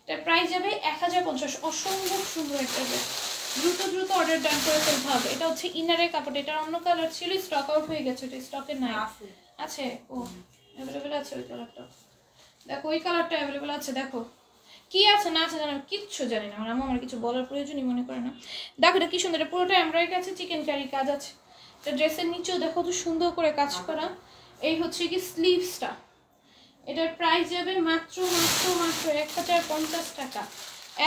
এটার প্রাইস যাবে 1050। অসম্ভব সুন্দর একটা ড্রেস, দ্রুত অর্ডার ডান করে ফেলতে হবে। এটা হচ্ছে ইনারের কাপড়, এটার অন্য কালার ছিল, স্টক আউট হয়ে গেছে, এটা স্টকে নাই। আছে ও অ্যাভেলেবেল আছে ওই কালারটা। দেখো ওই কালারটা অ্যাভেলেবেল আছে। দেখো কি আছে না আছে জানো, কিচ্ছু জানি না, আমার কিছু বলার প্রয়োজনই মনে করে না। দেখো এটা কি সুন্দর, এটা পুরোটা এমব্রয়ডারি আছে, চিকেন কারি কাজ আছে। এটা ড্রেসের নিচেও দেখো তো সুন্দর করে কাজ করা। এই হচ্ছে কি স্লিভসটা, এটার প্রাইস যাবে মাত্র 1050 টাকা।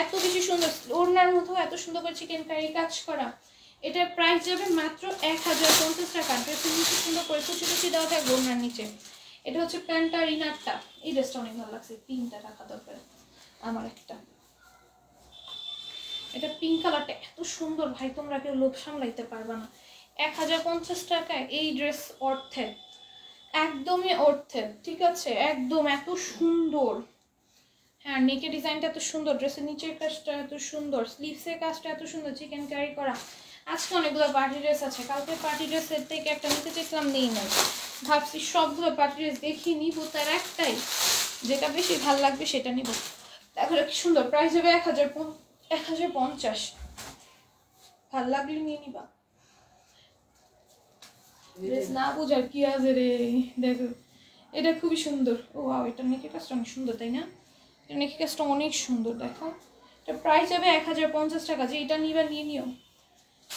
এত বেশি সুন্দর, ওড়নার মতো এত সুন্দর করে চিকেন কারি কাজ করা। এটার প্রাইস যাবে মাত্র 1050 টাকা। ড্রেসের নিচে সুন্দর করে কুচি দেওয়া থাকবে ওড়নার নিচে। এটা হচ্ছে প্যান্ট আর ইনারটা। এই ড্রেসটা অনেক ভালো লাগছে, পিঙ্কটা রাখা দরকার আমার একটা। এটা পিঙ্ক কালারটা এত সুন্দর ভাই, তোমরা কেউ লোভ সামলাইতে পারবা না। 1050 টাকায় এই ড্রেস অর্থে, একদমই অর্থে। ঠিক আছে একদম এত সুন্দর। হ্যাঁ নেকের ডিজাইনটা এত সুন্দর, ড্রেসের নিচের কাজটা এত সুন্দর, স্লিভসের কাজটা এত সুন্দর, চিকেন কারি করা। আজকে অনেকগুলো পার্টি ড্রেস আছে, কালকে পার্টি ড্রেসের থেকে একটা নিতে চেয়েছিলাম নেই নাই, ভাবছি সবগুলো পার্টি ড্রেস দেখি নিব, তার একটাই যেটা বেশি ভালো লাগবে সেটা নিব। দেখো কি সুন্দর, প্রাইস হবে 1050। ভালো লাগলে নিয়ে নিবা। ড্রেস না বুঝার কি আছে রে, দেখো এটা খুবই সুন্দর। ও ওয়াও, এটা নেকের কাজটা অনেক সুন্দর, তাই না? এটা নেকের কাজটা অনেক সুন্দর। দেখো এটা প্রাইস যাবে 1050 টাকা। যে এটা নিবা নিয়ে নিও।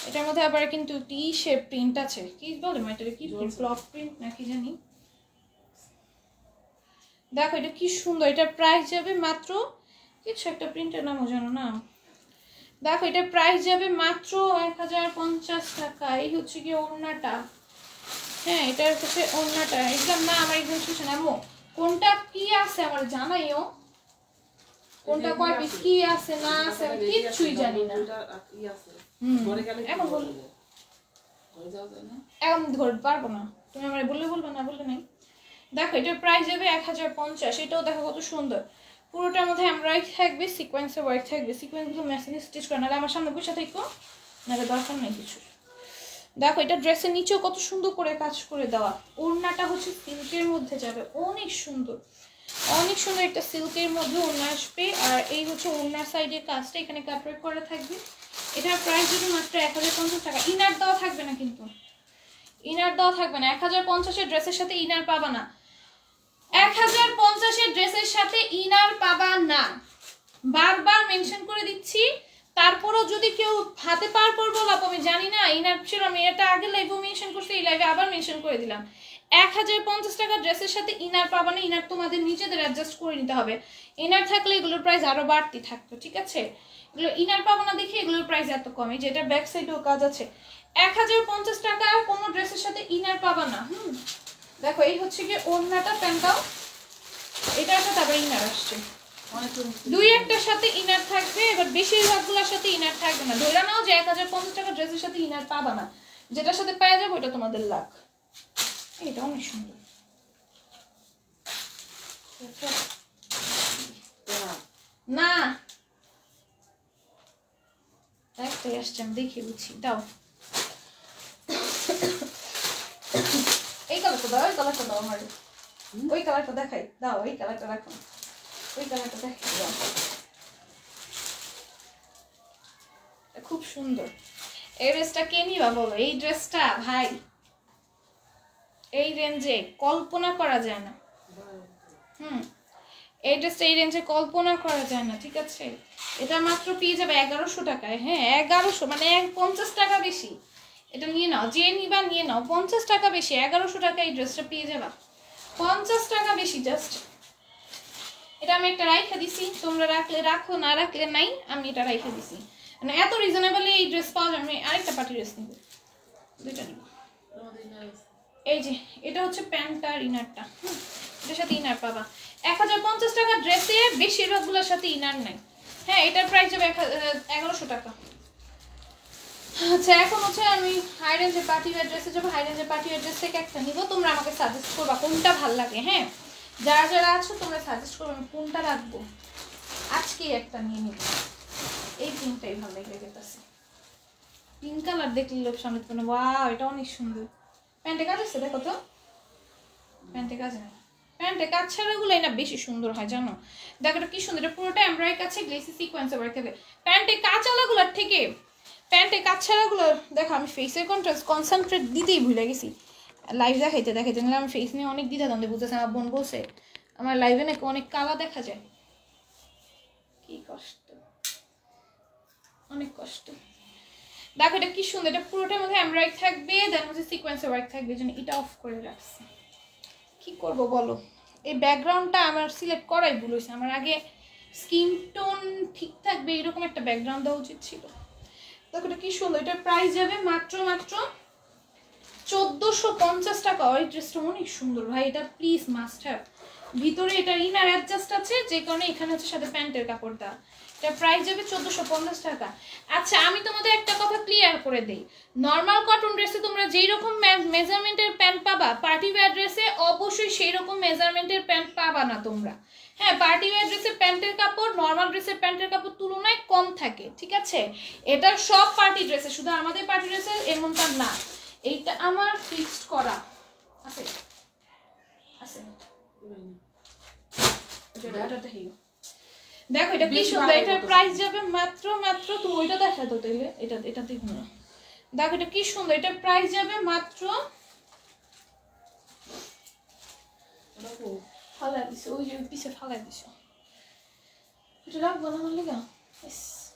এটার মধ্যে আবার কিন্তু টি শেপ প্রিন্ট আছে। কি বলে এটা, কি ব্লক প্রিন্ট নাকি জানি। দেখো এটা কি সুন্দর। এটার প্রাইস যাবে মাত্র, কিছু একটা প্রিন্টের নামও জানো না। দেখো এটার প্রাইস যাবে মাত্র 1050 টাকা। এই হচ্ছে কি ওড়নাটা। হ্যাঁ এটার হচ্ছে ওড়নাটা। একদম না আমার একদম শেষ নামো কোনটা কি আছে আমার জানাইও, কোনটা কয় পিস কি আছে না আছে আমি কিচ্ছুই জানি না। এখন বলবো, এখন ধরতে পারবো না, তুমি আমার বললে বলবো না বললে নাই। দেখো এটার প্রাইস যাবে 1050। এটাও দেখো কত সুন্দর। পুরোটার মধ্যে এমব্রয়ডারি থাকবে, সিকোয়েন্সের ওয়ার্ক থাকবে। সিকোয়েন্সগুলো মেশিনে স্টিচ করা, নাহলে আমার সামনে বসে থাকো, নাহলে দরকার নেই কিছু। দেখো এটা ড্রেসের নিচেও কত সুন্দর করে কাজ করে দেওয়া। ওড়নাটা হচ্ছে সিল্কের মধ্যে যাবে, অনেক সুন্দর, অনেক সুন্দর একটা সিল্কের মধ্যে ওড়না আসবে। আর এই হচ্ছে ওড়নার সাইডের কাজটা এখানে কাটওয়ার্ক করা থাকবে। এটার প্রাইস যদি মাত্র 1050 টাকা। ইনার দেওয়া থাকবে না কিন্তু, ইনার দেওয়া থাকবে না। 1050-এর ড্রেসের সাথে ইনার পাবা না। 1050-এর ড্রেসের সাথে ইনার পাবা না, বারবার মেনশন করে দিচ্ছি। তারপরও যদি কেউ হাতে পার পর বলো আমি জানি না ইনার ছিল, আমি এটা আগে লাইভে মেনশন করছি, এই লাইভে আবার মেনশন করে দিলাম। 1050 টাকা ড্রেসের সাথে ইনার পাবা না। ইনার তোমাদের নিজেদের অ্যাডজাস্ট করে নিতে হবে। ইনার থাকলে এগুলোর প্রাইস আরো বাড়তি থাকতো, ঠিক আছে? এগুলো ইনার পাবো না দেখে এগুলোর প্রাইস এত কম। এই যেটা ব্যাক সাইডেও কাজ আছে। 1050 টাকা কোনো ড্রেসের সাথে ইনার পাবা না। দেখো এই হচ্ছে কি ওড়নাটা, প্যান্টটাও এটার সাথে আবার ইনার আসছে। দুই একটার সাথে ইনার থাকবে, এবার বেশিরভাগগুলোর সাথে ইনার থাকবে না। ধরে নাও যে 1050 টাকা ড্রেসের সাথে ইনার পাবা না, যেটার সাথে পাওয়া যাবে ওটা তোমাদের লাখ। এটা অনেক সুন্দর। না একটাই আসছে, আমি দেখে বুঝছি। দাও এই কালারটা দাও, ওই কালারটা দাও আমার, ওই কালারটা দেখাই দাও, ওই কালারটা রাখো, ওই কালারটা দেখাই দাও। খুব সুন্দর। এই ড্রেসটা কে নিবা বলো? এই ড্রেসটা ভাই এই রেঞ্জে কল্পনা করা যায় না। এই ড্রেসটা এই রেঞ্জে কল্পনা করা যায় না, ঠিক আছে? এটা মাত্র পেয়ে যাবে 1100 টাকায়। হ্যাঁ 1100, মানে 50 টাকা বেশি। এটা নিয়ে নাও, যে নিবা নিয়ে নাও। 50 টাকা বেশি, 1100 টাকা এই ড্রেসটা পেয়ে যাবা। 50 টাকা বেশি জাস্ট। এটা আমি একটা রাইখা দিছি, তোমরা রাখলে রাখো, না রাখলে নাই। আমি এটা রাইখা দিছি, মানে এত রিজনেবলি এই ড্রেস পাওয়া যায়। আমি আরেকটা পার্টি ড্রেস নিব, দুইটা নিব। এই যে এটা হচ্ছে প্যান্টটা আর ইনারটা। এটার সাথে ইনার পাবা। 1050 টাকা ড্রেসে বেশিরভাগগুলোর সাথে ইনার নাই। হ্যাঁ এটার প্রাইস যাবে 1100 টাকা। আচ্ছা এখন হচ্ছে আমি হাই রেঞ্জের পার্টি ওয়্যার ড্রেসে যাবো। হাই রেঞ্জের পার্টি ওয়্যার ড্রেস থেকে একটা নিব, তোমরা আমাকে সাজেস্ট করবা কোনটা ভালো লাগে। হ্যাঁ যারা যারা আছো তোমরা সাজেস্ট করবে আমি কোনটা রাখবো। আজকে একটা নিয়ে নিব। এই পিঙ্কটাই ভালো লেগেছে, পিঙ্ক কালার দেখলে লোক সামনে তো ওয়াও এটা অনেক সুন্দর। প্যান্টে কাজ আছে দেখো তো, প্যান্টে কাজ নেই, প্যান্টে কাজ ছাড়াগুলোই না বেশি সুন্দর হয় জানো। দেখো এটা কি সুন্দর, এটা পুরোটা এমব্রয়ডারি কাছে গ্লেসি সিকোয়েন্সে ওয়ার্ক হবে। প্যান্টে কাজ আলাগুলোর থেকে প্যান্টে কাজ ছাড়াগুলো দেখো। আমি ফেসের কনসেন্ট্রেট দিতেই ভুলে গেছি লাইভ দেখাইতে দেখাইতে, নাহলে আমি ফেস নিয়ে অনেক দ্বিধা দ্বন্দ্বে বুঝতেছে। আমার বোন বলছে আমার লাইভে নাকি অনেক কালা দেখা যায়। কি কষ্ট, অনেক কষ্ট। দেখো এটা কি সুন্দর, এটা পুরোটার মধ্যে এমব্রয়ডারি থাকবে, দেন হচ্ছে সিকোয়েন্সে ওয়ার্ক থাকবে। এই জন্য এটা অফ করে রাখছি। কি করব বলো, এই ব্যাকগ্রাউন্ডটা আমার সিলেক্ট করাই ভুল হয়েছে। আমার আগে স্কিন টোন ঠিক থাকবে এরকম একটা ব্যাকগ্রাউন্ড দেওয়া উচিত ছিল। দেখো এটা কি সুন্দর। এটার প্রাইস যাবে মাত্র 1450 টাকা। ওই ড্রেসটা অনেক সুন্দর ভাই, এটা প্লিজ মাস্ট হ্যাভ। ভিতরে এটা ইনার অ্যাডজাস্ট আছে, যে কারণে এখানে হচ্ছে সাথে প্যান্টের কাপড়টা। এটা প্রাইস যাবে 1450 টাকা। আচ্ছা আমি তোমাদের একটা কথা ক্লিয়ার করে দেই, নর্মাল কটন ড্রেসে তোমরা যেই রকম মেজারমেন্টের প্যান্ট পাবা, পার্টি ওয়্যার ড্রেসে অবশ্যই সেই রকম মেজারমেন্টের প্যান্ট পাবা না তোমরা। হ্যাঁ পার্টি ওয়্যার ড্রেসের প্যান্টের কাপড় নর্মাল ড্রেসের প্যান্টের কাপড় তুলনায় কম থাকে, ঠিক আছে? এটা সব পার্টি ড্রেসে, শুধু আমাদের পার্টি ড্রেসে এমনটা না। এইটা আমার ফিক্সড করা আছে আছে। দেখো এটা কি সুন্দর, এটার প্রাইস যাবে মাত্র মাত্র, তুমি ওইটা দেখা তো তাইলে, এটা দেখো না, দেখো এটা কি সুন্দর, এটার প্রাইস যাবে মাত্র, ফালাই দিছো ওই যে পিছে ফালাই দিছো, এটা রাখবো না আমার লেগা,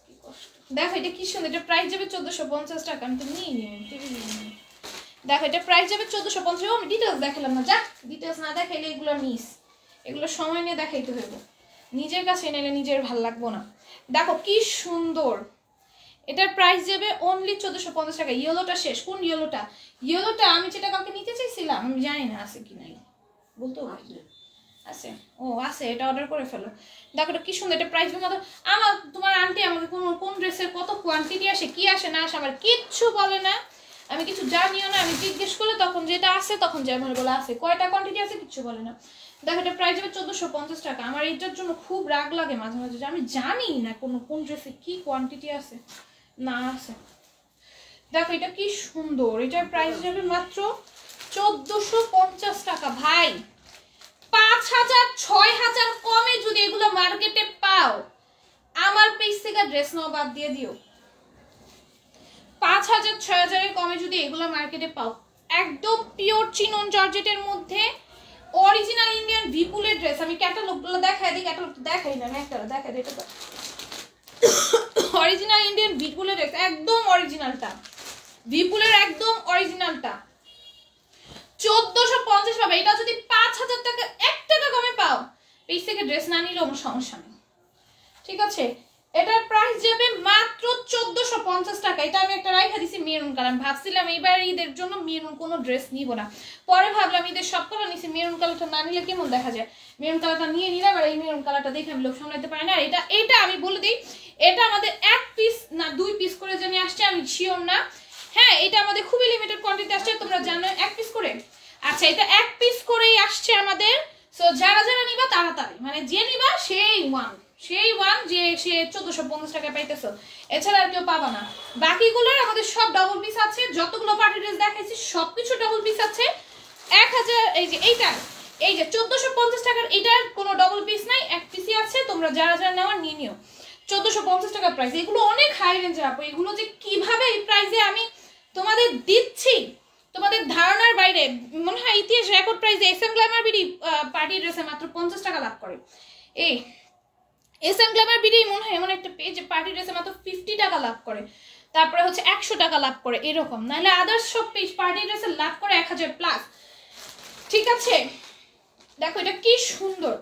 কি কষ্ট। দেখো এটা কি সুন্দর, এটা প্রাইস যাবে 1450 টাকা, আমি তো নিয়ে নিই। দেখো এটা প্রাইস যাবে 1450, আমি ডিটেলস দেখালাম না, যাক ডিটেলস না দেখাইলে এগুলো মিস, এগুলো সময় নিয়ে দেখাইতে হইব, নিজের কাছে নিলে নিজের ভাল লাগবো না। দেখো কি সুন্দর, এটার প্রাইস যাবে অনলি 1450 টাকা। ইয়েলোটা শেষ, কোন ইয়েলোটা? ইয়েলোটা আমি যেটা কাউকে নিতে চাইছিলাম, আমি জানি না আছে কি নাই, বলতেও আছে, ও আছে, এটা অর্ডার করে ফেলো। দেখো এটা কি সুন্দর, এটা প্রাইস মাত্র, আমার তোমার আন্টি আমাকে কোন ড্রেসের কত কোয়ান্টিটি আসে, কি আসে না আসে আমার কিচ্ছু বলে না, আমি কিছু জানিও না, আমি জিজ্ঞেস করলে তখন যেটা আসে তখন যেমন বলে আসে, কয়টা কোয়ান্টিটি আছে কিচ্ছু বলে না। দেখো এটা প্রাইস হবে 1450 টাকা। আমার এটার জন্য খুব রাগ লাগে মাঝে মাঝে যে আমি জানি না কোন ড্রেসে কি কোয়ান্টিটি আছে না আছে। দেখো এটা কি সুন্দর, এটার প্রাইস যাবে মাত্র 1450 টাকা। ভাই 5000 6000 কমে যদি এগুলো মার্কেটে পাও, আমার পেজ থেকে ড্রেস নাও বাদ দিয়ে দিও। 5000 6000 এর কমে যদি এগুলো মার্কেটে পাও, একদম পিওর চিনন জর্জেটের মধ্যে অরিজিনাল ইন্ডিয়ান ভিপুলের ড্রেস। আমি ক্যাটালগুলো দেখাই দিই, ক্যাটালগ দেখাই না, একটা দেখাই দিই, এটা তো অরিজিনাল ইন্ডিয়ান ভিপুলের ড্রেস, একদম অরিজিনালটা, ভিপুলের একদম অরিজিনালটা 1450 পাবে। এটা যদি 5000 টাকা 1 টাকা কমে পাও, পেজ থেকে ড্রেস না নিলে কোনো সমস্যা নেই, ঠিক আছে। এটার প্রাইস যাবে মাত্র 1450 টাকা। এটা আমি একটা রাইখা দিছি মেরুন কালার, ভাবছিলাম এইবার ঈদের জন্য মেরুন কোনো ড্রেস নিব না, পরে ভাবলাম ঈদের সব কালার নিছি, মেরুন কালারটা না নিলে কেমন দেখা যায়, মেরুন কালারটা নিয়ে নিলাম। আর এই মেরুন কালারটা দেখে আমি লোক সামলাতে পারি না। আর এটা আমি বলে দিই, এটা আমাদের 1 পিস না 2 পিস করে জানি আসছে, আমি শিওর না। হ্যাঁ এটা আমাদের খুবই লিমিটেড কোয়ান্টিটি আসছে, তোমরা জানো 1 পিস করে। আচ্ছা এটা 1 পিস করেই আসছে আমাদের। সো যারা যারা নিবা তাড়াতাড়ি, মানে যে নিবা সেই ওয়ান যে সে 1450 টাকায় পাইতেছো, এছাড়া আর কেউ পাবা না। বাকিগুলোর আমাদের সব ডাবল পিস আছে, যতগুলো পার্টি ড্রেস দেখাইছি সবকিছু ডাবল পিস আছে। 1000 এই যে এই যে 1450 টাকার এটার কোনো ডাবল পিস নাই, 1 পিসই আছে। তোমরা যারা যারা নেওয়ার নিয়ে নিও। 1450 টাকা প্রাইস, এগুলো অনেক হাই রেঞ্জের আপু, এগুলো যে কিভাবে এই প্রাইসে আমি তোমাদের দিচ্ছি তোমাদের ধারণার বাইরে। মনে হয় ইতিহাস রেকর্ড প্রাইসে এসএম গ্ল্যামার বিডি পার্টি ড্রেসে মাত্র 50 টাকা লাভ করে। এই এসএম গ্ল্যামার বিডি মনে হয় এমন একটা পেজ পার্টি ড্রেসে মাত্র 50 টাকা লাভ করে, তারপরে হচ্ছে 100 টাকা লাভ করে এরকম, নাহলে আদার্স সব পেজ পার্টি ড্রেসে লাভ করে 1000 প্লাস, ঠিক আছে। দেখো এটা কি সুন্দর,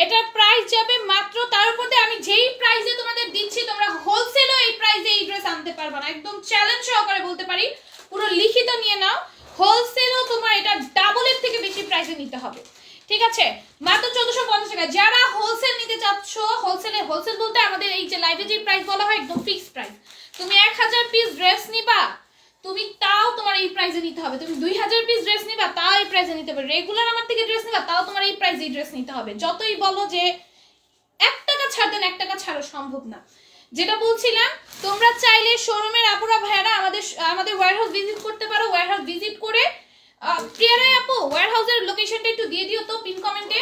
এটার প্রাইস যাবে মাত্র, তার উপর আমি যেই প্রাইসে তোমাদের দিচ্ছি তোমরা হোলসেলও এই প্রাইসে এই ড্রেস আনতে পারবে না, একদম চ্যালেঞ্জ সহকারে বলতে পারি, পুরো লিখিত নিয়ে নাও। হোলসেলও তোমার এটা ডাবলের থেকে বেশি প্রাইসে নিতে হবে, ঠিক আছে। মাত্র 1450 টাকা। যারা হোলসেল নিতে চাচ্ছ, হোলসেল বলতে আমাদের এই যে লাইভে যে প্রাইস বলা হয় একদম ফিক্সড প্রাইস। তুমি 1000 পিস ড্রেস নিবা, তুমি তাও তোমার এই প্রাইসে নিতে হবে। তুমি 2000 পিস ড্রেস নিবা, তাও এই প্রাইসে নিতে হবে। রেগুলার আমার থেকে ড্রেস নিবা, তাও তোমার এই প্রাইসে ড্রেস নিতে হবে। যতই বলো যে 1 টাকা ছাড় দেন, 1 টাকা ছাড়া সম্ভব না। যেটা বলছিলাম, তোমরা চাইলে শোরুমের আপুরা ভাইয়ারা আমাদের ওয়্যারহাউস ভিজিট করতে পারো। ওয়্যারহাউস ভিজিট করে প্রিয়ারা আপু ওয়্যারহাউসের লোকেশনটা একটু দিয়ে দিও তো পিন কমেন্টে।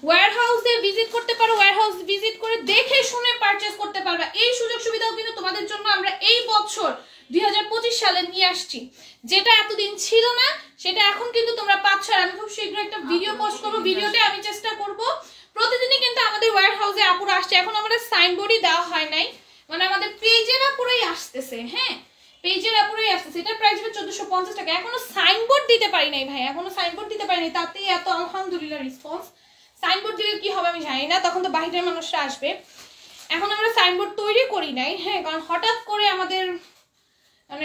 ওয়্যারহাউসে ভিজিট করতে পারো, ওয়্যারহাউস ভিজিট করে দেখে শুনে পারচেজ করতে পারবে। এই সুযোগ সুবিধাও কিন্তু তোমাদের জন্য আমরা এই বছর 2025 সালে নিয়ে আসছি, যেটা এতদিন ছিল না, সেটা এখন কিন্তু তোমরা পাচ্ছ। আর আমি খুব শীঘ্র একটা ভিডিও পোস্ট করবো, ভিডিওতে আমি চেষ্টা করব প্রতিদিনই কিন্তু আমাদের ওয়্যারহাউসে আপুরা আসছে। এখন আমাদের সাইনবোর্ডই দেওয়া হয় নাই, মানে আমাদের পেজের আপুরাই আসতেছে। হ্যাঁ পেজের আপুরাই আসতেছে। এটার প্রাইস হবে 1450 টাকা। এখনো সাইনবোর্ড দিতে পারি নাই ভাই, এখনো সাইনবোর্ড দিতে পারি নাই, তাতেই এত আলহামদুলিল্লাহ রেসপন্স। সাইনবোর্ড দিলে কি হবে আমি জানি না, তখন তো বাইরের মানুষরা আসবে। এখন আমরা সাইনবোর্ড তৈরি করি নাই, হ্যাঁ, কারণ হঠাৎ করে আমাদের মানে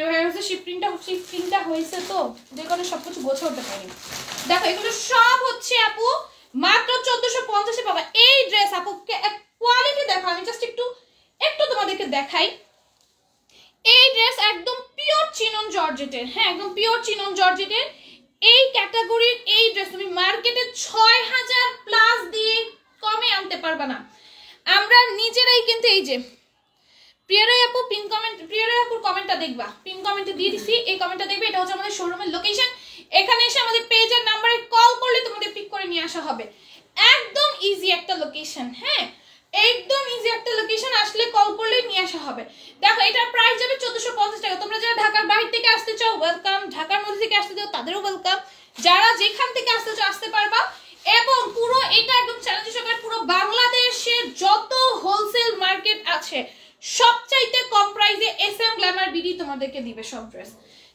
শিফটিংটা হয়েছে, তো যে কারণে সবকিছু গোছা উঠতে পারিনি। দেখো এগুলো সব হচ্ছে আপু মাত্র 1450 পাবা। এই ড্রেস আপু কোয়ালিটি দেখো, আমি জাস্ট একটু তোমাদেরকে দেখাই। এই ড্রেস একদম পিওর চিনন জর্জেটের, হ্যাঁ একদম পিওর চিনন জর্জেটের। এই ক্যাটাগরির এই ড্রেস তুমি মার্কেটে 6000 প্লাস দিয়ে কমে আনতে পারবে না। আমরা নিজেরাই কিন্তু এই যে প্রিয়ারাই আপু পিন কমেন্ট, প্রিয়ারাই আপুর কমেন্টটা দেখবা, পিন কমেন্টে দিয়ে দিছি, এই কমেন্টটা দেখবে। এটা হচ্ছে আমাদের শোরুমের লোকেশন। এখানে এসে আমাদের পেজের নাম্বারে কল করলে তোমাদের পিক করে নিয়ে আসা হবে। একদম ইজি একটা লোকেশন, হ্যাঁ একদম ইজি একটা লোকেশন, আসলে কল করলে নিয়ে আসা হবে। দেখো এটার প্রাইস যাবে 1450 টাকা। তোমরা যারা ঢাকার বাইরে থেকে আসতে চাও ওয়েলকাম, ঢাকার মধ্যে থেকে আসতে চাও তাদেরও ওয়েলকাম, যারা যেখান থেকে আসতে চাও আসতে পারবা। এবং পুরো এটা একদম চ্যালেঞ্জ সহকারে পুরো বাংলাদেশের যত হোলসেল মার্কেট আছে সবচাইতে কম প্রাইসে SM গ্ল্যামার বিডি তোমাদেরকে দিবে সব ড্রেস।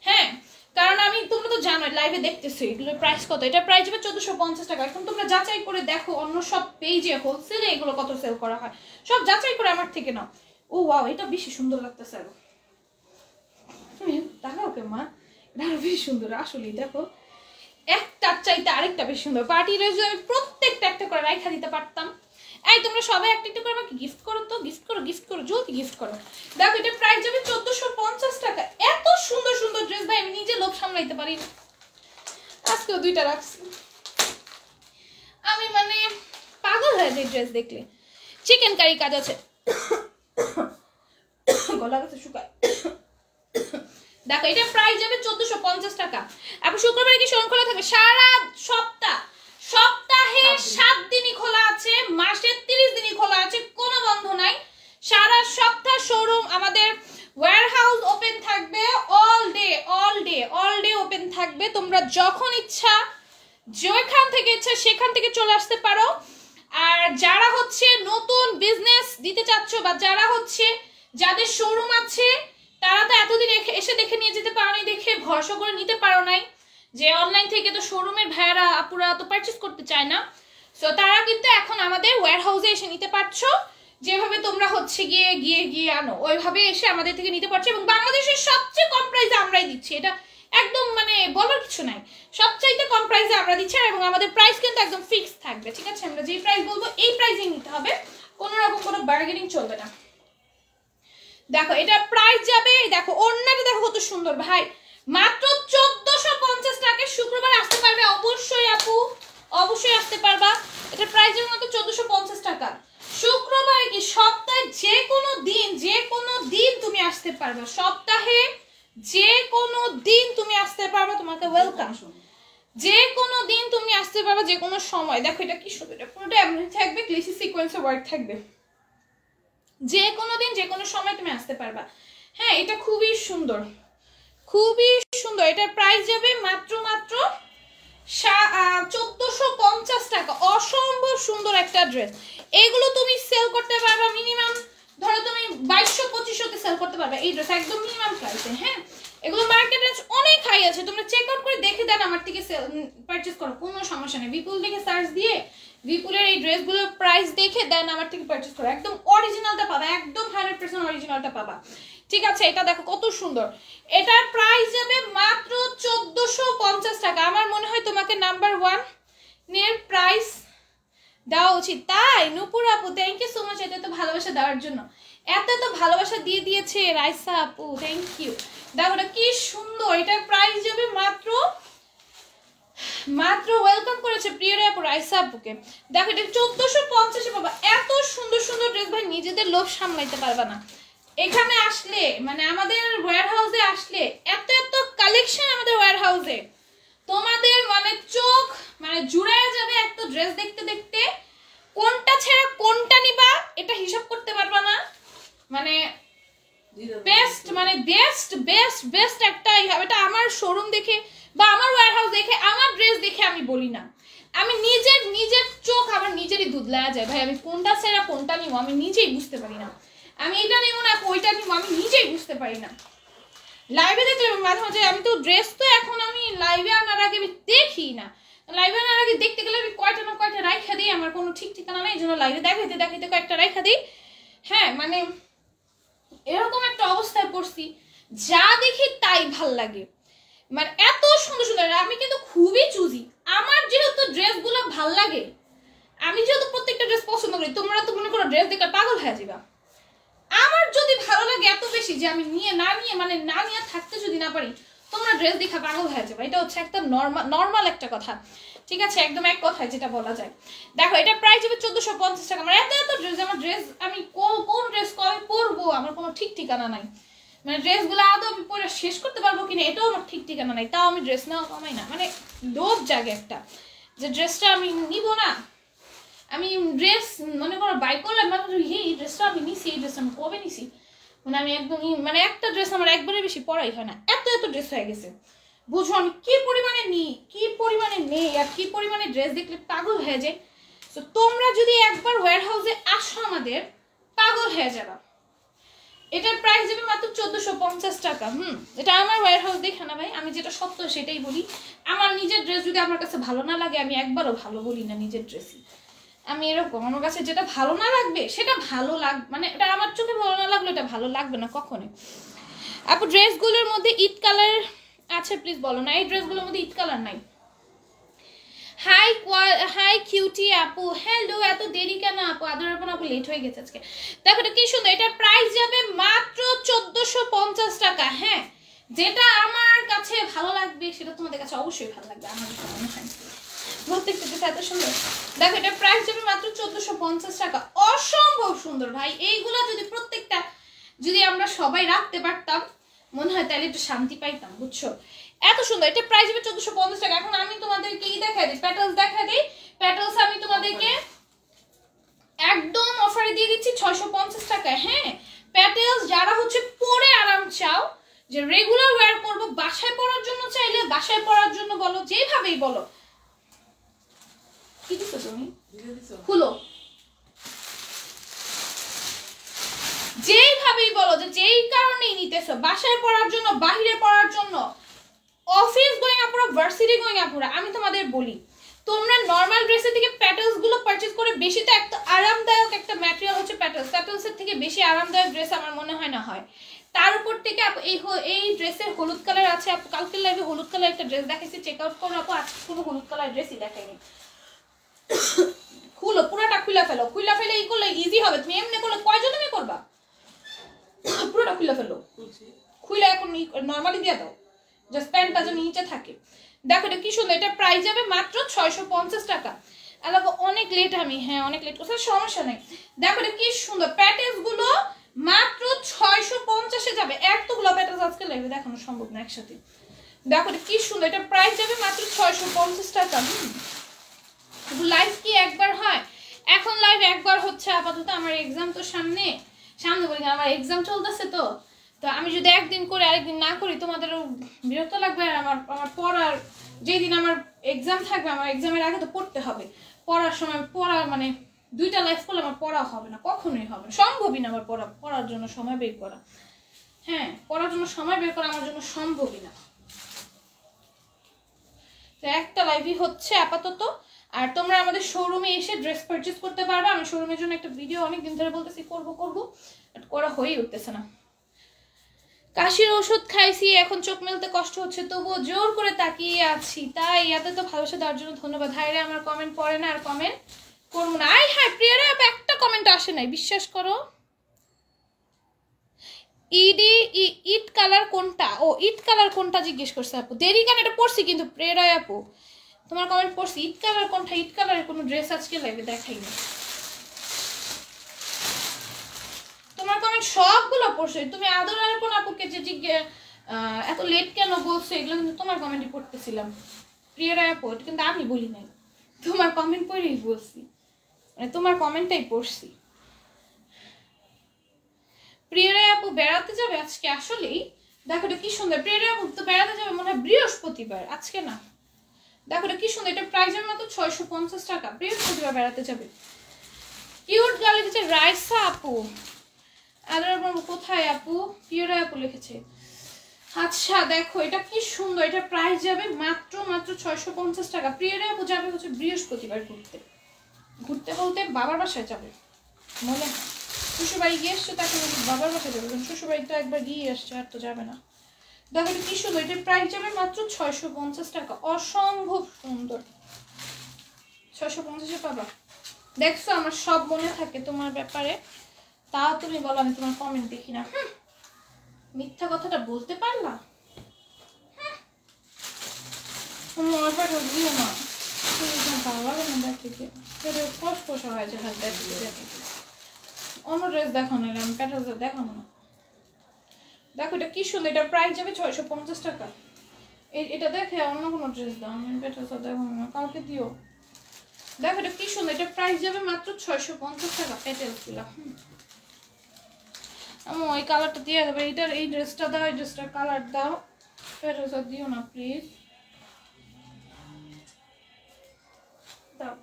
হ্যাঁ, কারণ আমি, তোমরা তো জানো লাইভে দেখতেছো এগুলোর প্রাইস কত। এটা প্রাইস হবে 1450 টাকা। এখন তোমরা যাচাই করে দেখো অন্য সব পেজে হোলসেলে এগুলো কত সেল করা হয়, সব যাচাই করে আমার থেকে নাও। ও ওয়াও, এটা বেশি সুন্দর লাগতেছে। আরো দেখাও কে মা, এটা আরো বেশি সুন্দর আসলে। দেখো একটার চাইতে আরেকটা বেশি সুন্দর। পার্টি ড্রেস আমি প্রত্যেকটা একটা করে রাইখা দিতে পারতাম। এই তোমরা সবাই একটা একটা করে আমাকে গিফট করো তো, গিফট করো, গিফট করো, জলদি গিফট করো। দেখো এটা প্রাইস যাবে 1450 টাকা। এত সুন্দর সুন্দর ড্রেস ভাই আমি নিজে লোভ সামলাইতে পারি না। আজকেও দুইটা রাখছি, আমি মানে পাগল হয়ে যাই ড্রেস দেখলে। চিকেন কারি কাজ আছে, গলা গেছে শুকায়। দেখো এটা প্রাইস যাবে 1450 টাকা। এখন শুক্রবারে কি শোরুম খোলা থাকবে? সারা সপ্তাহ, সপ্তাহে 7 দিনই খোলা আছে, মাসে 30 দিনই খোলা আছে, কোনো বন্ধ নাই। সারা সপ্তাহ শোরুম আমাদের ওয়্যারহাউস ওপেন থাকবে, all day all day all day open থাকবে। তোমরা যখন ইচ্ছা যেখান থেকে ইচ্ছা সেখান থেকে চলে আসতে পারো। আর যারা হচ্ছে নতুন বিজনেস দিতে চাচ্ছ বা যারা হচ্ছে যাদের শোরুম আছে তারা তো এতদিন এসে দেখে নিয়ে যেতে পারো নাই, দেখে ভরসা করে নিতে পারো নাই যে অনলাইন থেকে তো শোরুমের ভাইয়ারা আপুরা তো পারচেজ করতে চায় না। সো তারা কিন্তু এখন আমাদের ওয়্যারহাউসে এসে নিতে পারছো। যেভাবে তোমরা হচ্ছে গিয়ে গিয়ে গিয়ে আনো ওইভাবে এসে আমাদের থেকে নিতে পারছো। এবং বাংলাদেশের সবচেয়ে কম প্রাইসে আমরাই দিচ্ছি, এটা একদম মানে বলার কিছু নাই, সবচাইতে কম প্রাইসে আমরা দিচ্ছি। এবং আমাদের প্রাইস কিন্তু একদম ফিক্স থাকবে, ঠিক আছে? আমরা যেই প্রাইস বলবো এই প্রাইসেই নিতে হবে, কোনো রকম কোনো বার্গেনিং চলবে না। দেখো এটা প্রাইস যাবে, দেখো ওড়নাটা দেখো কত সুন্দর ভাই, মাত্র 1450 টাকায়। শুক্রবার আসতে পারবে অবশ্যই আপু, অবশ্যই আসতে পারবা। এটা প্রাইস যাবে মাত্র 1450 টাকা। শুক্রবারে কি সপ্তাহে যে কোনো দিন, যে কোনো দিন তুমি আসতে পারবে, সপ্তাহে যে কোনো দিন তুমি আসতে পারবে, তোমাকে ওয়েলকাম। যে কোনো দিন তুমি আসতে পারবে, যে কোনো সময়। দেখো এটা কি সুন্দর, এটা পুরোটা এমনি থাকবে, গ্লিসি সিকোয়েন্সের ওয়ার্ক থাকবে। যে কোনো দিন যে কোনো সময় তুমি আসতে পারবা। হ্যাঁ এটা খুবই সুন্দর, খুবই সুন্দর। এটার প্রাইস যাবে মাত্র মাত্র 1450 টাকা। অসম্ভব সুন্দর একটা ড্রেস। এগুলো তুমি সেল করতে পারবা মিনিমাম, ধরো তুমি 2200-2500 সেল করতে পারবে এই ড্রেস, একদম মিনিমাম প্রাইসে। হ্যাঁ এগুলো মার্কেটে অনেক হাই আছে, তোমরা চেক আউট করে দেখে দেন, আমার থেকে পারচেজ করো, কোনো সমস্যা নেই। বিপুল থেকে সার্চ দিয়ে বিপুলের এই ড্রেসগুলোর প্রাইস দেখে দেন আমার থেকে পারচেজ করো, একদম অরিজিনালটা পাবা, একদম 100% অরিজিনালটা পাবা, ঠিক আছে? এটা দেখো কত সুন্দর। এটার প্রাইস যাবে মাত্র 1450 টাকা। আমার মনে হয় তোমাকে নাম্বার 1 এর প্রাইস দেওয়া উচিত, তাই নূপুর আপু? থ্যাংক ইউ সো মাচ, এটা তো ভালোবাসা দেওয়ার জন্য, এত তো ভালোবাসা দিয়ে দিয়েছে রাইসা আপু, থ্যাংক ইউ। দেখো এটা কি সুন্দর। এটার প্রাইস যাবে মাত্র মাত্র ওয়েলকাম করেছে প্রিয় আপু রাইসা আপুকে। দেখো এটা 1450 পাবা। এত সুন্দর সুন্দর ড্রেস ভাই নিজেদের লোভ সামলাইতে পারবা না। এখানে আসলে মানে আমাদের ওয়্যারহাউসে আসলে এত এত কালেকশন আমাদের ওয়্যারহাউসে, তোমাদের মানে চোখ মানে জুড়ায় যাবে একটা ড্রেস দেখতে দেখতে। কোনটা ছেড়ে কোনটা নিবা এটা হিসাব করতে পারবা না। মানে বেস্ট মানে বেস্ট বেস্ট বেস্ট একটাই হবে। এটা আমার শোরুম দেখে বা আমার ওয়্যারহাউস দেখে, আমার ড্রেস দেখে আমি বলি না, আমি নিজের চোখ আমার নিজেরই দুধলায়া যায় ভাই। আমি কোনটা ছেড়ে কোনটা নিব আমি নিজেই বুঝতে পারি না। আমি এটা নিব না ওইটা নিব আমি নিজেই বুঝতে পারি না। লাইভে দেখলে মাঝে মাঝে, আমি তো ড্রেস তো এখন আমি লাইভে আনার আগে আমি দেখি না, লাইভে আনার আগে দেখতে গেলে আমি কয়টা না কয়টা রাইখা দিই, আমার কোনো ঠিক ঠিকানা নেই, এই জন্য লাইভে দেখাইতে দেখাইতে কয়েকটা রাইখা দিই। হ্যাঁ মানে এরকম একটা অবস্থায় পড়ছি, যা দেখি তাই ভাল লাগে, মানে এত সুন্দর সুন্দর। আমি কিন্তু খুবই চুজি, আমার যেহেতু ড্রেসগুলো ভাল লাগে, আমি যেহেতু প্রত্যেকটা ড্রেস পছন্দ করি, তোমরা তো মনে করো ড্রেস দেখে পাগল হয়ে যাবা। আমার যদি ভালো লাগে এত বেশি যে আমি না নিয়ে থাকতে যদি না পারি, তোমরা ড্রেস দেখা পাগল হয়ে যাবে। এটা হচ্ছে একটা নর্মাল একটা কথা, ঠিক আছে? একদম এক কথায় যেটা বলা যায়। দেখো এটা প্রাইস হবে 1450 টাকা। আমার এত এত ড্রেস, আমার ড্রেস আমি কোন ড্রেস কবে পরবো আমার কোনো ঠিক ঠিকানা নাই। মানে ড্রেসগুলো আদৌ আমি পরে শেষ করতে পারবো কিনা এটাও আমার ঠিক ঠিকানা নাই, তাও আমি ড্রেস নেওয়া কমাই না। মানে লোভ জাগে একটা যে ড্রেসটা আমি নিব না, আমি ড্রেস মনে করো বাই করলাম, এই ড্রেসটা আমি নিছি, এই ড্রেসটা আমি কবে নিছি, মানে আমি একদমই মানে একটা ড্রেস আমার একবারে বেশি পরাই হয় না, এত এত ড্রেস হয়ে গেছে। বুঝো আমি কি পরিমাণে নিই, কি পরিমাণে নেই, আর কি পরিমাণে ড্রেস দেখলে পাগল হয়ে যায়। তো তোমরা যদি একবার ওয়্যার হাউসে আসো আমাদের, পাগল হয়ে যাবা। এটার প্রাইস যাবে মাত্র 1450 টাকা। এটা আমার ওয়্যার হাউস দেখে না ভাই, আমি যেটা সত্য সেটাই বলি। আমার নিজের ড্রেস যদি আমার কাছে ভালো না লাগে, আমি একবারও ভালো বলি না নিজের ড্রেসই। আমি এরকম, আমার কাছে যেটা ভালো না লাগবে সেটা ভালো লাগবে, মানে এটা আমার চোখে ভালো না লাগলো এটা ভালো লাগবে না কখনোই। আপু ড্রেসগুলোর মধ্যে ইট কালার আছে প্লিজ বলো না, এই ড্রেসগুলোর মধ্যে ইট কালার নাই। হাই কিউটি আপু, হ্যালো, এত দেরি কেন আপু? আদরাপন আপু লেট হয়ে গেছে আজকে। দেখো এটা কি সুন্দর, এটার প্রাইস যাবে মাত্র 1450 টাকা। হ্যাঁ, যেটা আমার কাছে ভালো লাগবে সেটা তোমাদের কাছে অবশ্যই ভালো লাগবে, আমার মনে হয়। প্রত্যেকটা ড্রেস এত সুন্দর। দেখো এটার প্রাইস যাবে মাত্র 1450 টাকা। অসম্ভব সুন্দর ভাই, এইগুলা যদি প্রত্যেকটা যদি আমরা সবাই রাখতে পারতাম মনে হয় তাহলে একটু শান্তি পাইতাম, বুঝছো? এত সুন্দর। এটা প্রাইস হবে 1450 টাকা। এখন আমি তোমাদেরকে কি দেখাই দিই, প্যাটেলস দেখাই দিই। প্যাটেলস আমি তোমাদেরকে একদম অফারে দিয়ে দিচ্ছি 650 টাকায়। হ্যাঁ, প্যাটেলস যারা হচ্ছে পরে আরাম চাও, যে রেগুলার ওয়্যার করবো, বাসায় পরার জন্য চাইলে বাসায় পরার জন্য বলো, যেভাবেই বলো। কি দিছো তুমি? খুলো। যেইভাবেই বলো, যে যেই কারণেই নিতেছো, বাসায় পরার জন্য, বাহিরে পরার জন্য, অফিস গোয়িং আপুরা, ভার্সিটি গোয়িং আপুরা, আমি তোমাদের বলি তোমরা নরমাল ড্রেসের থেকে প্যাটেলস গুলো পারচেজ করে, বেশি তো একটা আরামদায়ক একটা ম্যাটেরিয়াল হচ্ছে প্যাটেলস, প্যাটেলসের থেকে বেশি আরামদায়ক ড্রেস আমার মনে হয় না হয়। তার উপর থেকে এই ড্রেসের হলুদ কালার আছে আপু, কালকে লাইভে হলুদ কালার একটা ড্রেস দেখাইছি, চেক আউট করো আপু, আজকে কোনো হলুদ কালার ড্রেসই দেখাইনি। খুলো, পুরোটা খুলে ফেলো, খুলে ফেলে এই করলে ইজি হবে। তুমি এমনি করলে কয়জন তুমি করবা? পুরোটা খুলে ফেলো, খুলে এখন নরমালি দিয়ে দাও, জাস্ট প্যান্টটা যেন নিচে থাকে। দেখো এটা কি সুন্দর, এটা প্রাইস যাবে মাত্র 650 টাকা। আলাদা অনেক লেট আমি, হ্যাঁ অনেক লেট করছে, সমস্যা নেই। দেখো এটা কি সুন্দর, প্যাটেলস গুলো মাত্র 650 এ যাবে। এতগুলো প্যাটেলস আজকে লাগবে দেখানো সম্ভব না একসাথে। দেখো এটা কি সুন্দর, এটা প্রাইস যাবে মাত্র 650 টাকা। লাইভ কি একবার হয়? এখন লাইভ একবার হচ্ছে আপাতত, আমার এক্সাম তো সামনে বলি, আমার এক্সাম চলতেছে, তো আমি যদি একদিন করে আরেকদিন না করি তোমাদেরও বিরক্ত লাগবে। আর আমার পড়ার যেদিন আমার এক্সাম থাকবে, আমার এক্সামের আগে তো পড়তে হবে, পড়ার সময় পড়া মানে দুইটা লাইভ করলে আমার পড়া হবে না, কখনোই হবে না, সম্ভবই না আমার পড়ার জন্য সময় বের করা। হ্যাঁ, পড়ার জন্য সময় বের করা আমার জন্য সম্ভবই না। তো একটা লাইভই হচ্ছে আপাতত। আর তোমরা আমাদের শোরুমে এসে ড্রেস পারচেজ করতে পারবে। আমি শোরুমের জন্য একটা ভিডিও অনেকদিন ধরে বলতেছি করবো, বাট করা হয়েই উঠতেছে না। কাশির ওষুধ খাইছি, এখন চোখ মেলতে কষ্ট হচ্ছে, তবুও জোর করে তাকিয়ে আছি। তাই এত তো ভালোবাসা দেওয়ার জন্য ধন্যবাদ। হায়রে আমার কমেন্ট পড়ে না, আর কমেন্ট করবো না। আয় হায় প্রিয়ারা, একটা কমেন্ট আসে নাই, বিশ্বাস করো। ইট কালার কোনটা? ও ইট কালার কোনটা জিজ্ঞেস করছে আপু। দেরি কেন? এটা পড়ছি কিন্তু প্রেরণা আপু, তোমার কমেন্ট পড়ছি। ইট কালার কোনটা? ইট কালারের কোনো ড্রেস আজকে লাইভে দেখাইনি। তোমার কমেন্ট সবগুলো পড়ছে। তুমি আদর আর কোন আপুকে যে এত লেট কেন বলছো, এগুলো কিন্তু তোমার কমেন্টই পড়তেছিলাম প্রিয়রা আপু, এটা কিন্তু আমি বলি নাই, তোমার কমেন্ট পড়েই বলছি, মানে তোমার কমেন্টটাই পড়ছি। প্রিয়রা আপু বেড়াতে যাবে আজকে আসলেই। দেখো এটা কি সুন্দর, প্রিয়রা আপু তো বেড়াতে যাবে মনে হয় বৃহস্পতিবার, আজকে না। দেখো এটা কি সুন্দর, এটা প্রাইসের মাত্র 650 টাকা। বৃহস্পতিবার বেড়াতে যাবে। কিউট গার্ল লিখেছে রাইসা আপু। আদর কোথায় আপু? প্রিয়রা আপু লিখেছে। আচ্ছা দেখো এটা কি সুন্দর, এটা প্রাইস যাবে মাত্র 650 টাকা। প্রিয়রা আপু যাবে হচ্ছে বৃহস্পতিবার ঘুরতে বলতে বাবার বাসায় যাবে মনে হয়। শ্বশুরবাড়ি গিয়ে এসছে, তাকে বাবার বাসায় যাবে, কারণ শ্বশুরবাড়ি তো একবার গিয়ে আসছে, আর তো যাবে না। দেখো এটা কি সুন্দর, এটার প্রাইস যাবে মাত্র 650 টাকা। অসম্ভব সুন্দর, 650-এ পাবা। দেখছো আমার সব মনে থাকে তোমার ব্যাপারে, তা তুমি বলো আমি তোমার কমেন্ট দেখি না। মিথ্যা কথাটা বলতে পারলা? না ভালো লাগে না দেখতে, ফসফসা হয়েছে। অন্য ড্রেস দেখানো, আমি প্যাটার্স দেখানো না। দেখো এটা কি সুন্দর, এটা প্রাইস যাবে 650 টাকা। এটা দেখে অন্য কোনো ড্রেস দাও, আমি প্যাটার্স দেখানো না, কাউকে দিও। দেখো এটা কি সুন্দর, এটা প্রাইস যাবে মাত্র 650 টাকা। পেটেলসগুলো আমি ওই কালারটা দিয়ে দেবো, এইটার এই ড্রেসটা দাও, এই ড্রেসটার কালার দাও, পেটেলসটা দিও না প্লিজ, দাও।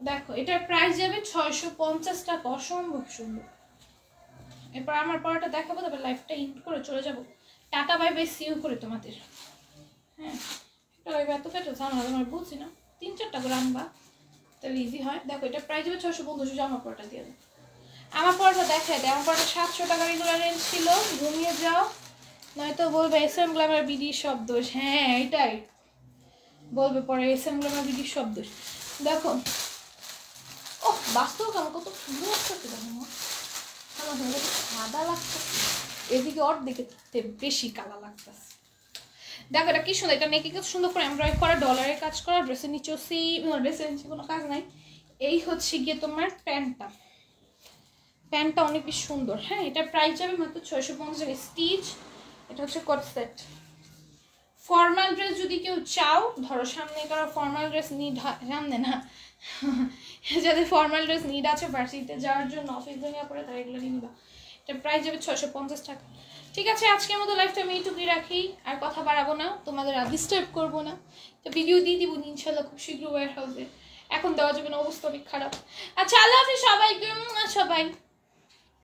দেখো এটার প্রাইস যাবে 650 টাকা, অসম্ভব সুন্দর। এরপর আমার পরাটা দেখাবো, তারপর লাইফটা ইন্ড করে চলে যাবো। টাটা বাই বাই, সিউ করে তোমাদের। হ্যাঁ এটা এত ফেটো জানা তোমার বুঝছি না, 3-4টা করে আনবা তাহলে ইজি হয়। দেখো এটা প্রাইস হবে 650, জামা পরাটা দিয়ে দাও। আমার পরাটা দেখাই দেয়, আমার পরাটা 700 টাকা রেগুলার রেঞ্জ ছিল, ঘুমিয়ে যাও নয়তো বলবে SM গ্ল্যামার বিডি সব দোষ। হ্যাঁ এটাই বলবে পরে, SM গ্ল্যামার বিডি সব দোষ। দেখো ও বাস্তব আমার কত সুন্দর লাগতেছে, দেখো আমার সাদা লাগছে, এদিকে অর্ধেকে বেশি কালা লাগতেছে। দেখো এটা কি সুন্দর, এটা নেকে কত সুন্দর করে এমব্রয়ডারি করা, ডলারের কাজ করা, ড্রেসের নিচেও ড্রেসের নিচে কোনো কাজ নাই। এই হচ্ছে গিয়ে তোমার প্যান্টটা অনেক বেশি সুন্দর। হ্যাঁ এটা প্রাইস যাবে মাত্র 650 টাকা স্টিচ। এটা হচ্ছে কট সেট। ফর্মাল ড্রেস যদি কেউ চাও, ধরো সামনে কারো ফর্মাল ড্রেস নিড, সামনে না যাদের ফর্মাল ড্রেস নিড আছে ভার্সিটিতে যাওয়ার জন্য, অফিস দুনিয়া করে, তারা এগুলো নিবা। এটা প্রাইস যাবে 650 টাকা। ঠিক আছে, আজকের মতো লাইফটা আমি এইটুকুই রাখি, আর কথা বাড়াবো না, তোমাদের আর ডিস্টার্ব করবো না। তো ভিডিও দিয়ে দিব ইনশাল্লাহ খুব শীঘ্র ওয়্যার হাউসে, এখন দেওয়া যাবে না, অবস্থা অনেক খারাপ। আচ্ছা আল্লাহ হাফেজ সবাইকে, সবাই।